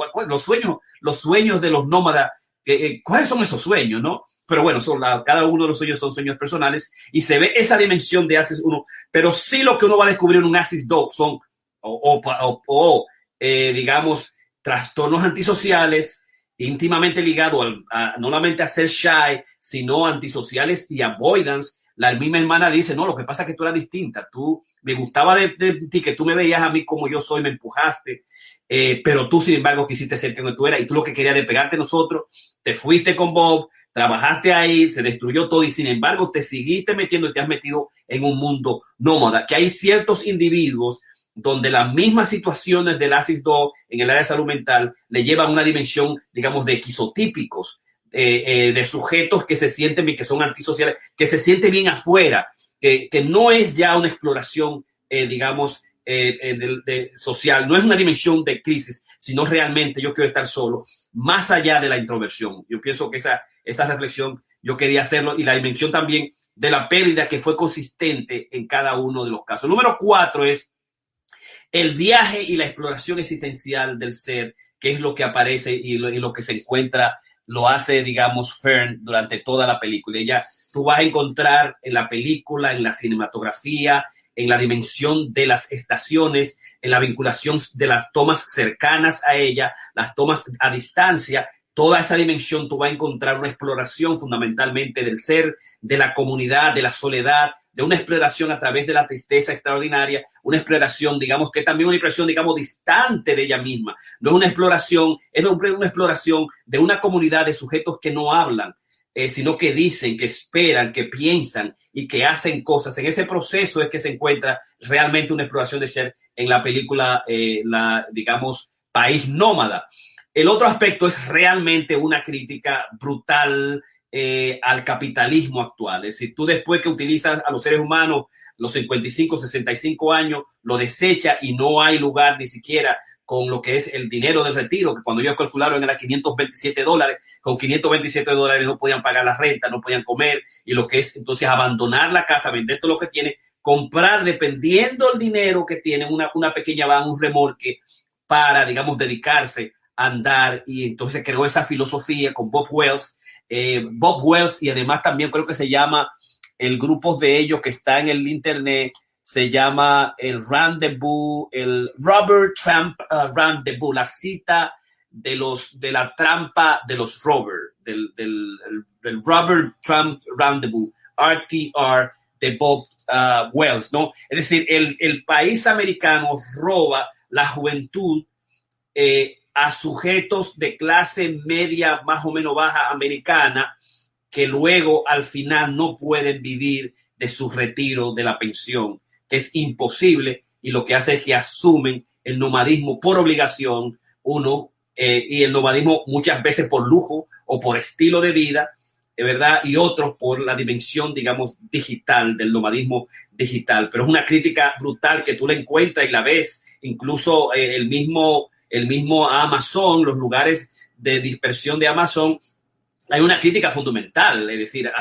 Los sueños de los nómadas, ¿cuáles son esos sueños, no? Pero bueno, cada uno de los sueños son sueños personales, y se ve esa dimensión de ACES 1, pero sí lo que uno va a descubrir en un ACES 2 son, digamos, trastornos antisociales íntimamente ligados no solamente a ser shy, sino antisociales y avoidance. La misma hermana dice, no, lo que pasa es que tú eras distinta, me gustaba de ti, que tú me veías a mí como yo soy, me empujaste, pero tú, sin embargo, quisiste ser quien tú eras, y tú lo que querías de pegarte a nosotros, te fuiste con Bob, trabajaste ahí, se destruyó todo, y sin embargo te seguiste metiendo y te has metido en un mundo nómada, que hay ciertos individuos donde las mismas situaciones del ACES 2 en el área de salud mental le llevan a una dimensión, digamos, de equizotípicos, de sujetos que se sienten bien, que son antisociales, que se sienten bien afuera, que no es ya una exploración, digamos, social, no es una dimensión de crisis, sino realmente yo quiero estar solo, más allá de la introversión. Yo pienso que esa reflexión yo quería hacerlo, y la dimensión también de la pérdida que fue consistente en cada uno de los casos. Número 4 es el viaje y la exploración existencial del ser, que es lo que aparece y lo que se encuentra lo hace, digamos, Fern durante toda la película. Ella, tú vas a encontrar en la película, en la cinematografía, en la dimensión de las estaciones, en la vinculación de las tomas cercanas a ella, las tomas a distancia, toda esa dimensión tú vas a encontrar una exploración fundamentalmente del ser, de la comunidad, de la soledad, de una exploración a través de la tristeza extraordinaria, una exploración, digamos, que también una expresión, digamos, distante de ella misma. No es una exploración, es una exploración de una comunidad de sujetos que no hablan, sino que dicen, que esperan, que piensan y que hacen cosas. En ese proceso es que se encuentra realmente una exploración de ser en la película, digamos, País Nómada. El otro aspecto es realmente una crítica brutal al capitalismo actual. Es decir, tú después que utilizas a los seres humanos los 55, 65 años, lo desecha y no hay lugar ni siquiera con lo que es el dinero del retiro, que cuando ellos calcularon era $527, con $527 no podían pagar la renta, no podían comer, y lo que es entonces abandonar la casa, vender todo lo que tiene, comprar, dependiendo del dinero que tienen, una pequeña van, un remolque para, digamos, dedicarse a andar, y entonces creó esa filosofía con Bob Wells, y además también creo que se llama el grupo de ellos que está en el internet, se llama el Rendezvous, el Robert Trump Rendezvous, la cita de la trampa de los Robert, del Robert Trump Rendezvous, RTR, de Bob Wells, ¿no? Es decir, el país americano roba la juventud a sujetos de clase media más o menos baja americana que luego al final no pueden vivir de su retiro de la pensión, que es imposible, y lo que hace es que asumen el nomadismo por obligación, y el nomadismo muchas veces por lujo o por estilo de vida, ¿verdad? Y otros por la dimensión, digamos, digital, del nomadismo digital. Pero es una crítica brutal que tú la encuentras y la ves, incluso el mismo Amazon, los lugares de dispersión de Amazon. Hay una crítica fundamental, es decir,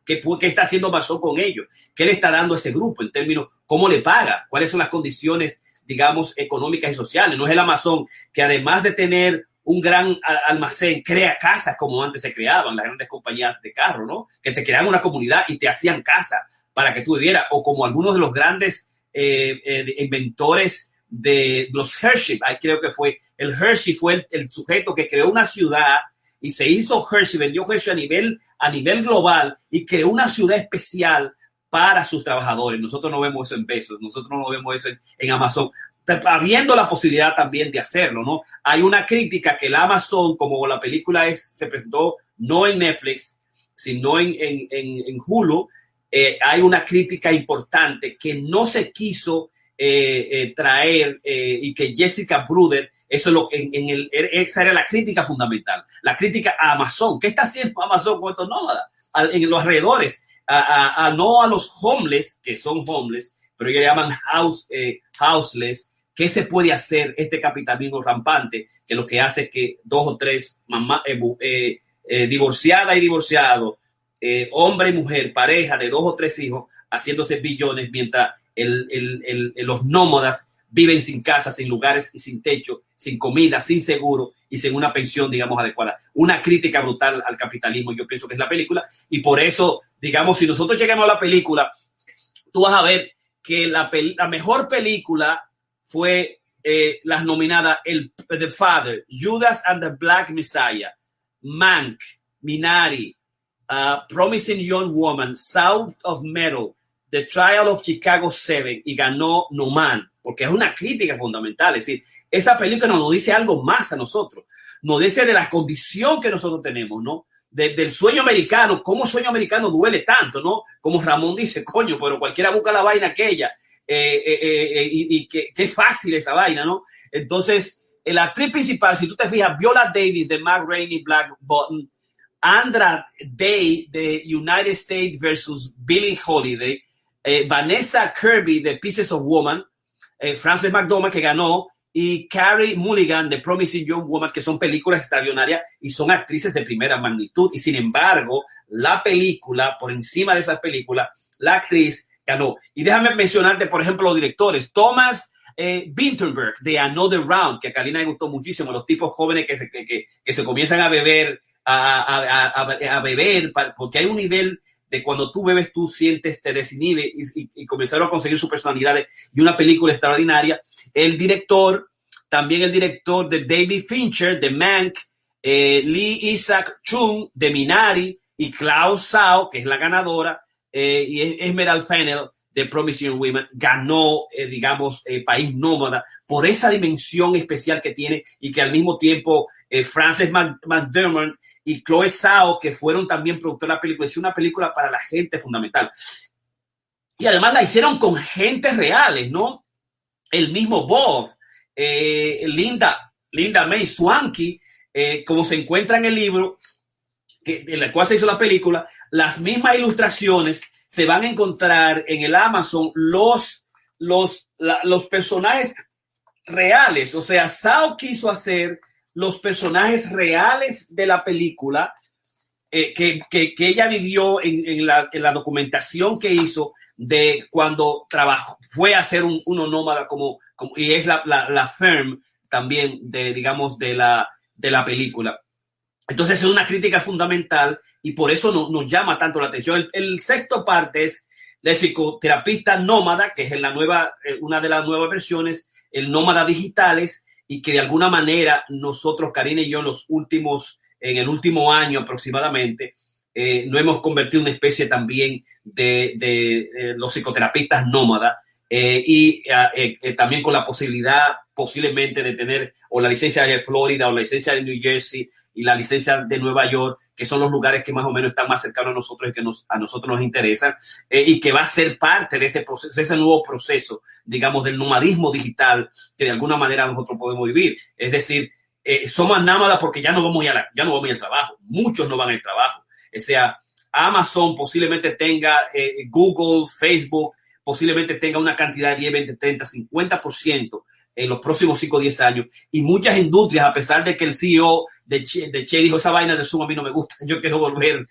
¿qué está haciendo Amazon con ellos? ¿Qué le está dando a ese grupo en términos, cómo le paga? ¿Cuáles son las condiciones, digamos, económicas y sociales? No es el Amazon que además de tener un gran almacén, crea casas como antes se creaban las grandes compañías de carro, ¿no? Que te creaban una comunidad y te hacían casa para que tú vivieras, o como algunos de los grandes inventores de los Hershey. Creo que fue el Hershey, fue el sujeto que creó una ciudad y se hizo Hershey, vendió Hershey a nivel global y creó una ciudad especial para sus trabajadores. Nosotros no vemos eso en Bezos, nosotros no vemos eso en Amazon, habiendo la posibilidad también de hacerlo, ¿no? Hay una crítica que el Amazon, como la película se presentó no en Netflix, sino en Hulu, hay una crítica importante que no se quiso traer, y que Jessica Bruder, eso es lo esa era la crítica fundamental, la crítica a Amazon. ¿Qué está haciendo Amazon con estos nómadas en los alrededores? No a los homeless, que son homeless, pero ellos le llaman houseless. ¿Qué se puede hacer este capitalismo rampante que lo que hace es que 2 o 3 mamás divorciada y divorciado, hombre y mujer, pareja de 2 o 3 hijos, haciéndose billones, mientras los nómadas viven sin casa, sin lugares y sin techo, sin comida, sin seguro y sin una pensión, digamos, adecuada? Una crítica brutal al capitalismo, yo pienso que es la película, y por eso, digamos, si nosotros llegamos a la película, tú vas a ver que la mejor película fue las nominadas The Father, Judas and the Black Messiah, Mank, Minari, Promising Young Woman, Sound of Metal, The Trial of Chicago 7, y ganó Noman, porque es una crítica fundamental. Es decir, esa película nos dice algo más a nosotros, nos dice de la condición que nosotros tenemos, ¿no? Del sueño americano, cómo el sueño americano duele tanto, ¿no? Como Ramón dice, coño, pero cualquiera busca la vaina aquella, y qué fácil esa vaina, ¿no? Entonces, la actriz principal, si tú te fijas, Viola Davis de Matt Rainey, Black Button, Andra Day de United States versus Billie Holiday, Vanessa Kirby de Pieces of Woman, Frances McDormand, que ganó, y Carey Mulligan de Promising Young Woman, que son películas extraordinarias y son actrices de primera magnitud. Y sin embargo, la película, por encima de esas películas, la actriz ganó. Y déjame mencionarte, por ejemplo, los directores. Thomas Vinterberg de Another Round, que a Karina le gustó muchísimo, los tipos jóvenes que se comienzan a beber a beber, porque hay un nivel de cuando tú bebes, tú sientes, te desinhibe y comenzaron a conseguir sus personalidades y una película extraordinaria. También el director de David Fincher, de Mank, Lee Isaac Chung, de Minari, y Klaus Zhao, que es la ganadora, y Emerald Fennell, de Promising Young Women, ganó, digamos, País Nómada por esa dimensión especial que tiene y que al mismo tiempo Frances McDormand y Chloe Zhao, que fueron también productores de la película, es una película para la gente fundamental. Y además la hicieron con gentes reales, ¿no? El mismo Bob, Linda May Swanky, como se encuentra en el libro, en la cual se hizo la película, las mismas ilustraciones se van a encontrar en el Amazon los personajes reales. O sea, Zhao quiso hacer los personajes reales de la película que ella vivió en la documentación que hizo de cuando fue a hacer uno nómada y es la firm también digamos, de la película. Entonces es una crítica fundamental y por eso nos llama tanto la atención. El sexto parte es el psicoterapista nómada, que es una de las nuevas versiones, el nómada digitales, y que de alguna manera nosotros, Karina y yo, en el último año aproximadamente, nos hemos convertido en una especie también de los psicoterapistas nómadas, y también con la posibilidad posiblemente de tener o la licencia de Florida o la licencia de New Jersey y la licencia de Nueva York, que son los lugares que más o menos están más cercanos a nosotros y que a nosotros nos interesan, y que va a ser parte de ese proceso, de ese nuevo proceso, digamos, del nomadismo digital que de alguna manera nosotros podemos vivir. Es decir, somos nómadas porque ya no vamos al trabajo. Muchos no van al trabajo. O sea, Amazon posiblemente tenga, Google, Facebook, posiblemente tenga una cantidad de 10, 20, 30, 50% en los próximos 5 o 10 años. Y muchas industrias, a pesar de que el CEO de Che dijo, esa vaina de Zoom a mí no me gusta, yo quiero volver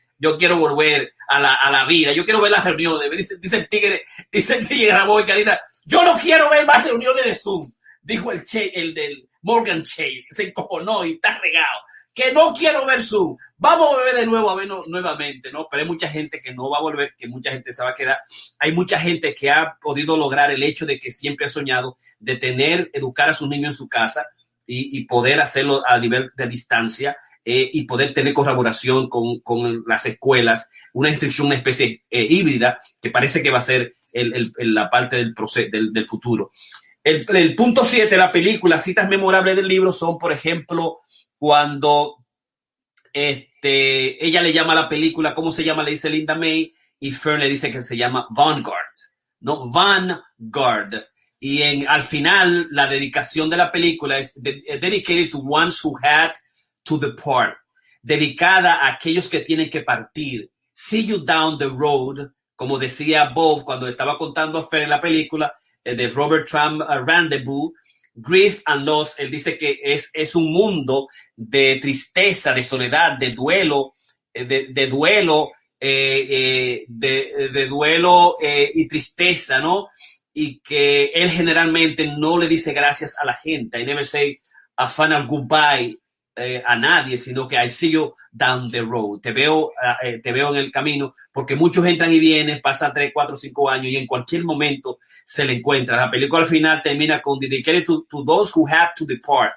a la vida, yo quiero ver las reuniones. Dice el tigre Ramón y Karina, yo no quiero ver más reuniones de Zoom, dijo el del Morgan Chase, se encojonó y está regado, que no quiero ver Zoom, vamos a ver de nuevo, a ver nuevamente, ¿no? Pero hay mucha gente que no va a volver, que mucha gente se va a quedar. Hay mucha gente que ha podido lograr el hecho de que siempre ha soñado de educar a sus niños en su casa y poder hacerlo a nivel de distancia, y poder tener colaboración con las escuelas, una instrucción, una especie híbrida, que parece que va a ser la parte del proceso del futuro. El punto 7 de la película, citas memorables del libro, son, por ejemplo, cuando ella le llama a la película, ¿cómo se llama? Le dice Linda May, y Fern le dice que se llama Vanguard, ¿no? Vanguard. Y al final, la dedicación de la película es dedicated to ones who had to depart, dedicada a aquellos que tienen que partir. See you down the road, como decía Bob cuando le estaba contando a Fern en la película de Robert Trump, Rendezvous. Grief and Loss, él dice que es un mundo de tristeza, de soledad, de duelo, de duelo y tristeza, ¿no? Y que él generalmente no le dice gracias a la gente. I never say a final goodbye a nadie, sino que I see you down the road. Te veo en el camino, porque muchos entran y vienen, pasan 3, 4, 5 años y en cualquier momento se le encuentra. La película al final termina con dedicated to those who have to depart.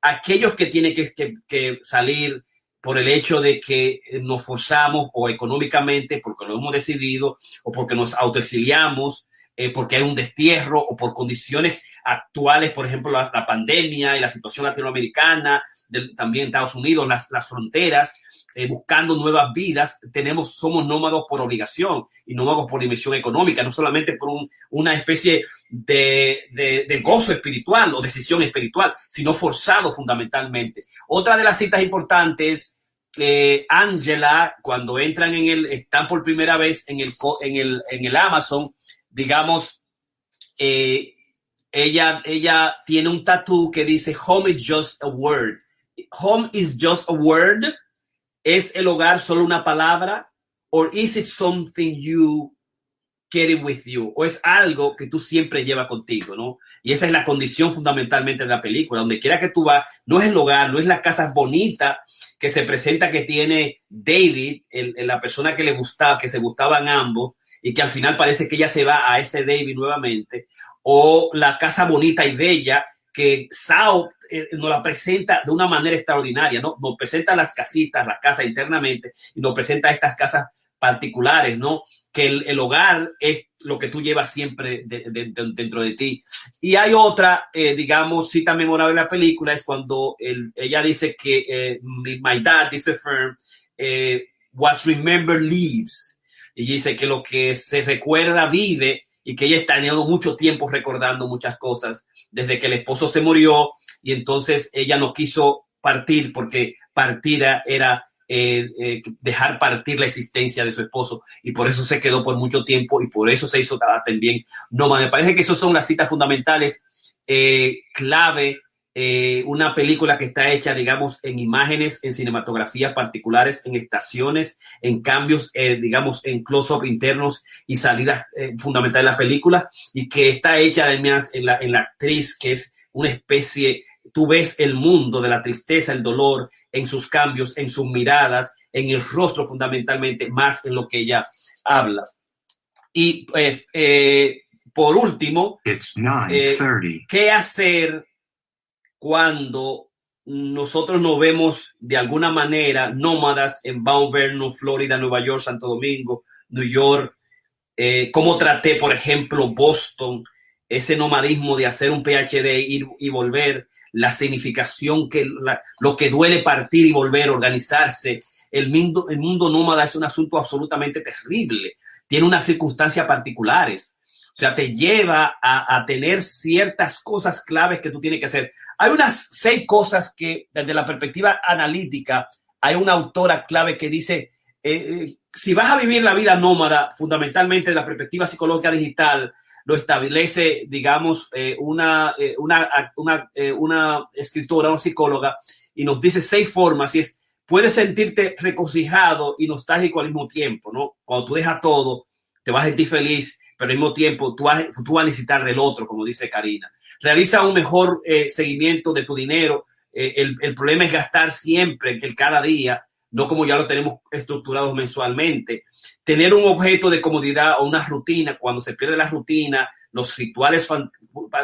Aquellos que tienen que salir por el hecho de que nos forzamos, o económicamente, porque lo hemos decidido, o porque nos autoexiliamos, porque hay un destierro, o por condiciones actuales, por ejemplo, la pandemia y la situación latinoamericana, también Estados Unidos, las fronteras, buscando nuevas vidas. Somos nómados por obligación y nómados por dimensión económica, no solamente por una especie de gozo espiritual o decisión espiritual, sino forzado fundamentalmente. Otra de las citas importantes, Angela, cuando están por primera vez en el Amazon, digamos, ella tiene un tatú que dice home is just a word. Home is just a word. ¿Es el hogar solo una palabra? Or is it something you carry with you, o es algo que tú siempre llevas contigo, ¿no? Y esa es la condición fundamentalmente de la película. Donde quiera que tú vas, no es el hogar, no es la casa bonita que se presenta que tiene David, la persona que le gustaba, que se gustaban ambos, y que al final parece que ella se va a ese David nuevamente, o la casa bonita y bella que Sao nos la presenta de una manera extraordinaria, ¿no? Nos presenta las casitas, la casa internamente, y nos presenta estas casas particulares, ¿no? Que el hogar es lo que tú llevas siempre dentro de ti. Y hay otra, digamos, cita memorable de la película, es cuando ella dice que my dad, dice Fern, what's remembered lives. Y dice que lo que se recuerda vive, y que ella está teniendo mucho tiempo recordando muchas cosas desde que el esposo se murió, y entonces ella no quiso partir porque partida era dejar partir la existencia de su esposo, y por eso se quedó por mucho tiempo, y por eso se hizo también nómada. Me parece que esas son las citas fundamentales, clave, una película que está hecha, digamos, en imágenes, en cinematografías particulares, en estaciones, en cambios, digamos, en close-up internos y salidas fundamentales de la película, y que está hecha además en la actriz, que es una especie, tú ves el mundo de la tristeza, el dolor, en sus cambios, en sus miradas, en el rostro fundamentalmente, más en lo que ella habla. Y por último, ¿qué hacer cuando nosotros nos vemos de alguna manera nómadas en Mount Vernon, Florida, Nueva York, Santo Domingo, New York? ¿Cómo traté, por ejemplo, Boston? Ese nomadismo de hacer un PhD, ir y volver, la significación, lo que duele partir y volver, organizarse. El mundo nómada es un asunto absolutamente terrible. Tiene unas circunstancias particulares. O sea, te lleva a tener ciertas cosas claves que tú tienes que hacer. Hay unas 6 cosas que, desde la perspectiva analítica, hay una autora clave que dice, si vas a vivir la vida nómada, fundamentalmente desde la perspectiva psicológica digital, lo establece, digamos, una escritora, una psicóloga, y nos dice 6 formas, y es, puedes sentirte regocijado y nostálgico al mismo tiempo, ¿no? Cuando tú dejas todo, te vas a sentir feliz, pero al mismo tiempo tú vas a necesitar del otro, como dice Karina. Realiza un mejor seguimiento de tu dinero. El problema es gastar siempre, el cada día, no como ya lo tenemos estructurados mensualmente. Tener un objeto de comodidad o una rutina. Cuando se pierde la rutina, los rituales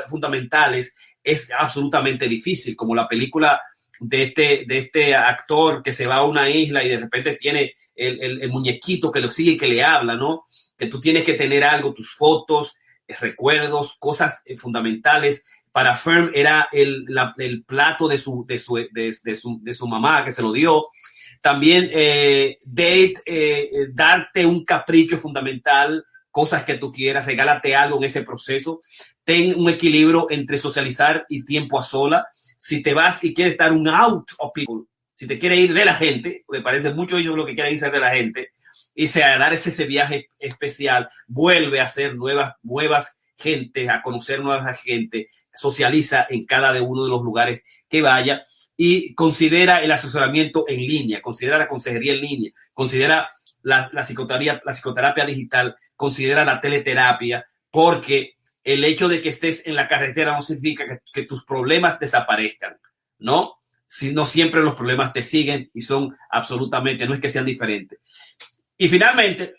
fundamentales, es absolutamente difícil, como la película de este actor que se va a una isla y de repente tiene el muñequito que lo sigue y que le habla, ¿no? Que tú tienes que tener algo, tus fotos, recuerdos, cosas fundamentales. Para Fern era el plato de su mamá, que se lo dio. También darte un capricho fundamental, cosas que tú quieras, regálate algo en ese proceso. Ten un equilibrio entre socializar y tiempo a sola. Si te vas y quieres dar un out of people, si te quieres ir de la gente, porque parece mucho ellos lo que quieren irse de la gente, y a dar ese viaje especial, vuelve a hacer nuevas gente, a conocer nuevas gente, socializa en cada uno de los lugares que vaya, y considera el asesoramiento en línea, considera la consejería en línea, considera la psicoterapia digital, considera la teleterapia, porque el hecho de que estés en la carretera no significa que tus problemas desaparezcan, ¿no? Si no, siempre los problemas te siguen y son absolutamente, no es que sean diferentes. Y finalmente,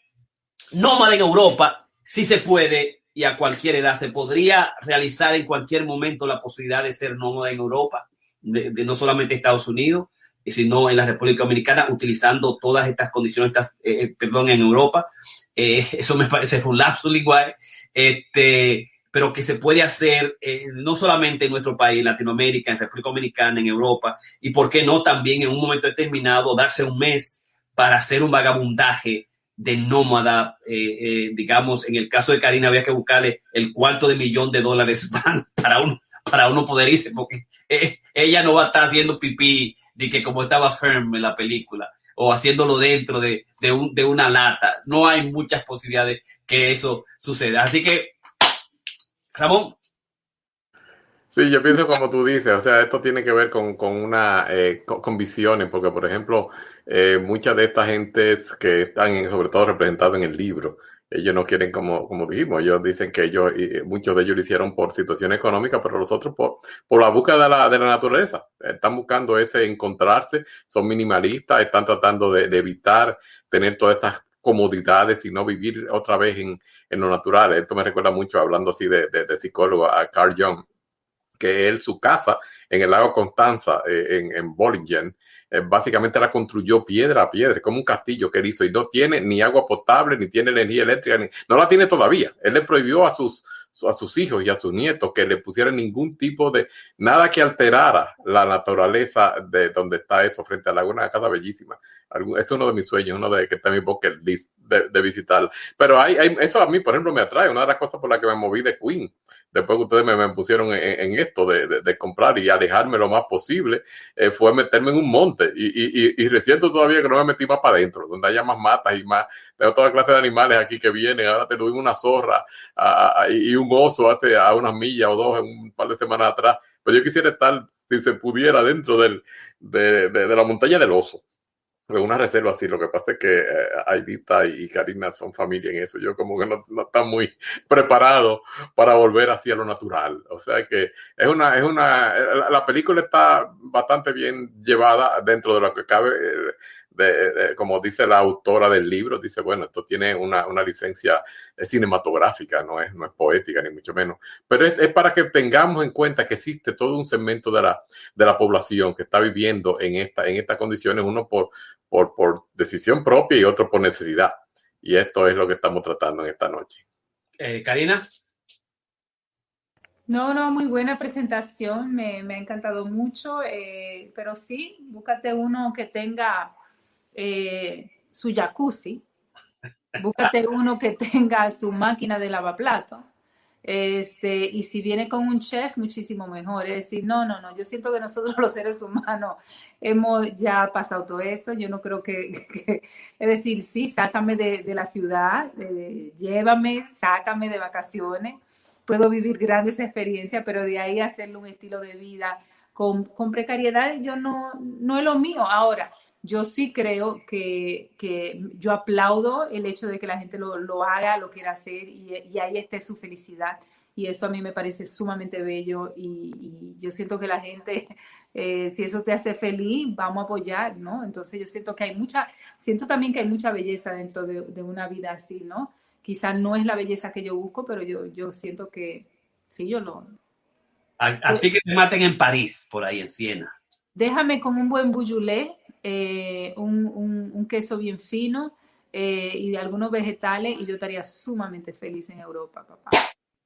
nómada en Europa, sí se puede, y a cualquier edad se podría realizar en cualquier momento la posibilidad de ser nómada en Europa, de no solamente Estados Unidos, sino en la República Dominicana, utilizando todas estas condiciones, en Europa. Eso me parece fue un lapsus linguae, pero que se puede hacer no solamente en nuestro país, en Latinoamérica, en República Dominicana, en Europa, y por qué no también en un momento determinado darse un mes para hacer un vagabundaje de nómada, digamos, en el caso de Karina había que buscarle el $250,000 para uno poder irse, porque ella no va a estar haciendo pipí de que como estaba Fern en la película, o haciéndolo dentro de una lata. No hay muchas posibilidades que eso suceda. Así que, Ramón. Sí, yo pienso como tú dices, o sea, esto tiene que ver con visiones, porque por ejemplo, muchas de estas gentes que están sobre todo representadas en el libro, Ellos no quieren, como dijimos, ellos dicen que muchos de ellos lo hicieron por situación económica, pero los otros por la búsqueda de la naturaleza. Están buscando ese encontrarse, son minimalistas, están tratando de evitar tener todas estas comodidades y no vivir otra vez en lo natural. Esto me recuerda mucho, hablando así de psicólogo, a Carl Jung, que él, su casa en el lago Constanza, en Bollingen, básicamente la construyó piedra a piedra, como un castillo que él hizo, y no tiene ni agua potable, ni tiene energía eléctrica, no la tiene todavía. Él le prohibió a sus hijos y a sus nietos que le pusieran ningún tipo de, nada que alterara la naturaleza de donde está eso, frente a la laguna, una casa bellísima. Es uno de mis sueños, uno de que está en mi bucket list de visitar. Pero eso a mí, por ejemplo, me atrae. Una de las cosas por las que me moví de Queen, después que ustedes me pusieron en esto de comprar y alejarme lo más posible, fue meterme en un monte. Y resiento todavía que no me metí más para adentro, donde haya más matas y más. Tengo toda clase de animales aquí que vienen. Ahora tuvimos una zorra y un oso hace a unas millas o dos, en un par de semanas atrás. Pero yo quisiera estar, si se pudiera, dentro de la montaña del oso. Una reserva así. Lo que pasa es que Aidita y Karina son familia en eso. Yo como que no están muy preparados para volver hacia lo natural. O sea que la película está bastante bien llevada dentro de lo que cabe. Como dice la autora del libro, dice, bueno, esto tiene una licencia cinematográfica, no es poética ni mucho menos, pero es para que tengamos en cuenta que existe todo un segmento de la población que está viviendo en estas condiciones, uno por decisión propia y otro por necesidad. Y esto es lo que estamos tratando en esta noche. Karina. No, muy buena presentación, me ha encantado mucho, pero sí, búscate uno que tenga su jacuzzi, búscate uno que tenga su máquina de lavaplato, y si viene con un chef, muchísimo mejor. Es decir, no, yo siento que nosotros los seres humanos hemos ya pasado todo eso. Yo no creo que es decir, sí, sácame de la ciudad, llévame, sácame de vacaciones, puedo vivir grandes experiencias, pero de ahí hacerle un estilo de vida con precariedad, yo no es lo mío. Ahora, yo sí creo que yo aplaudo el hecho de que la gente lo haga, lo quiera hacer y ahí esté su felicidad. Y eso a mí me parece sumamente bello y yo siento que la gente, si eso te hace feliz, vamos a apoyar, ¿no? Entonces yo siento también que hay mucha belleza dentro de una vida así, ¿no? Quizás no es la belleza que yo busco, pero yo siento que sí, yo lo... A ti que te maten en París, por ahí en Siena. Déjame con un buen bouillulé, un queso bien fino y algunos vegetales y yo estaría sumamente feliz en Europa, papá.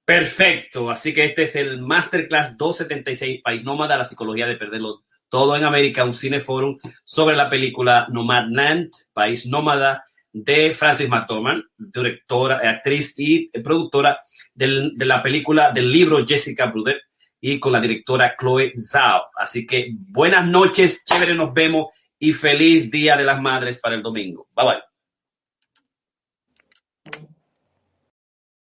Perfecto, así que este es el Masterclass 276, País Nómada, la psicología de perderlo todo en América, un cineforum sobre la película Nomadland, País Nómada, de Frances McDormand, directora, actriz y productora de la película, del libro Jessica Bruder, y con la directora Chloe Zhao. Así que buenas noches, chévere, nos vemos y feliz Día de las Madres para el domingo. Bye bye.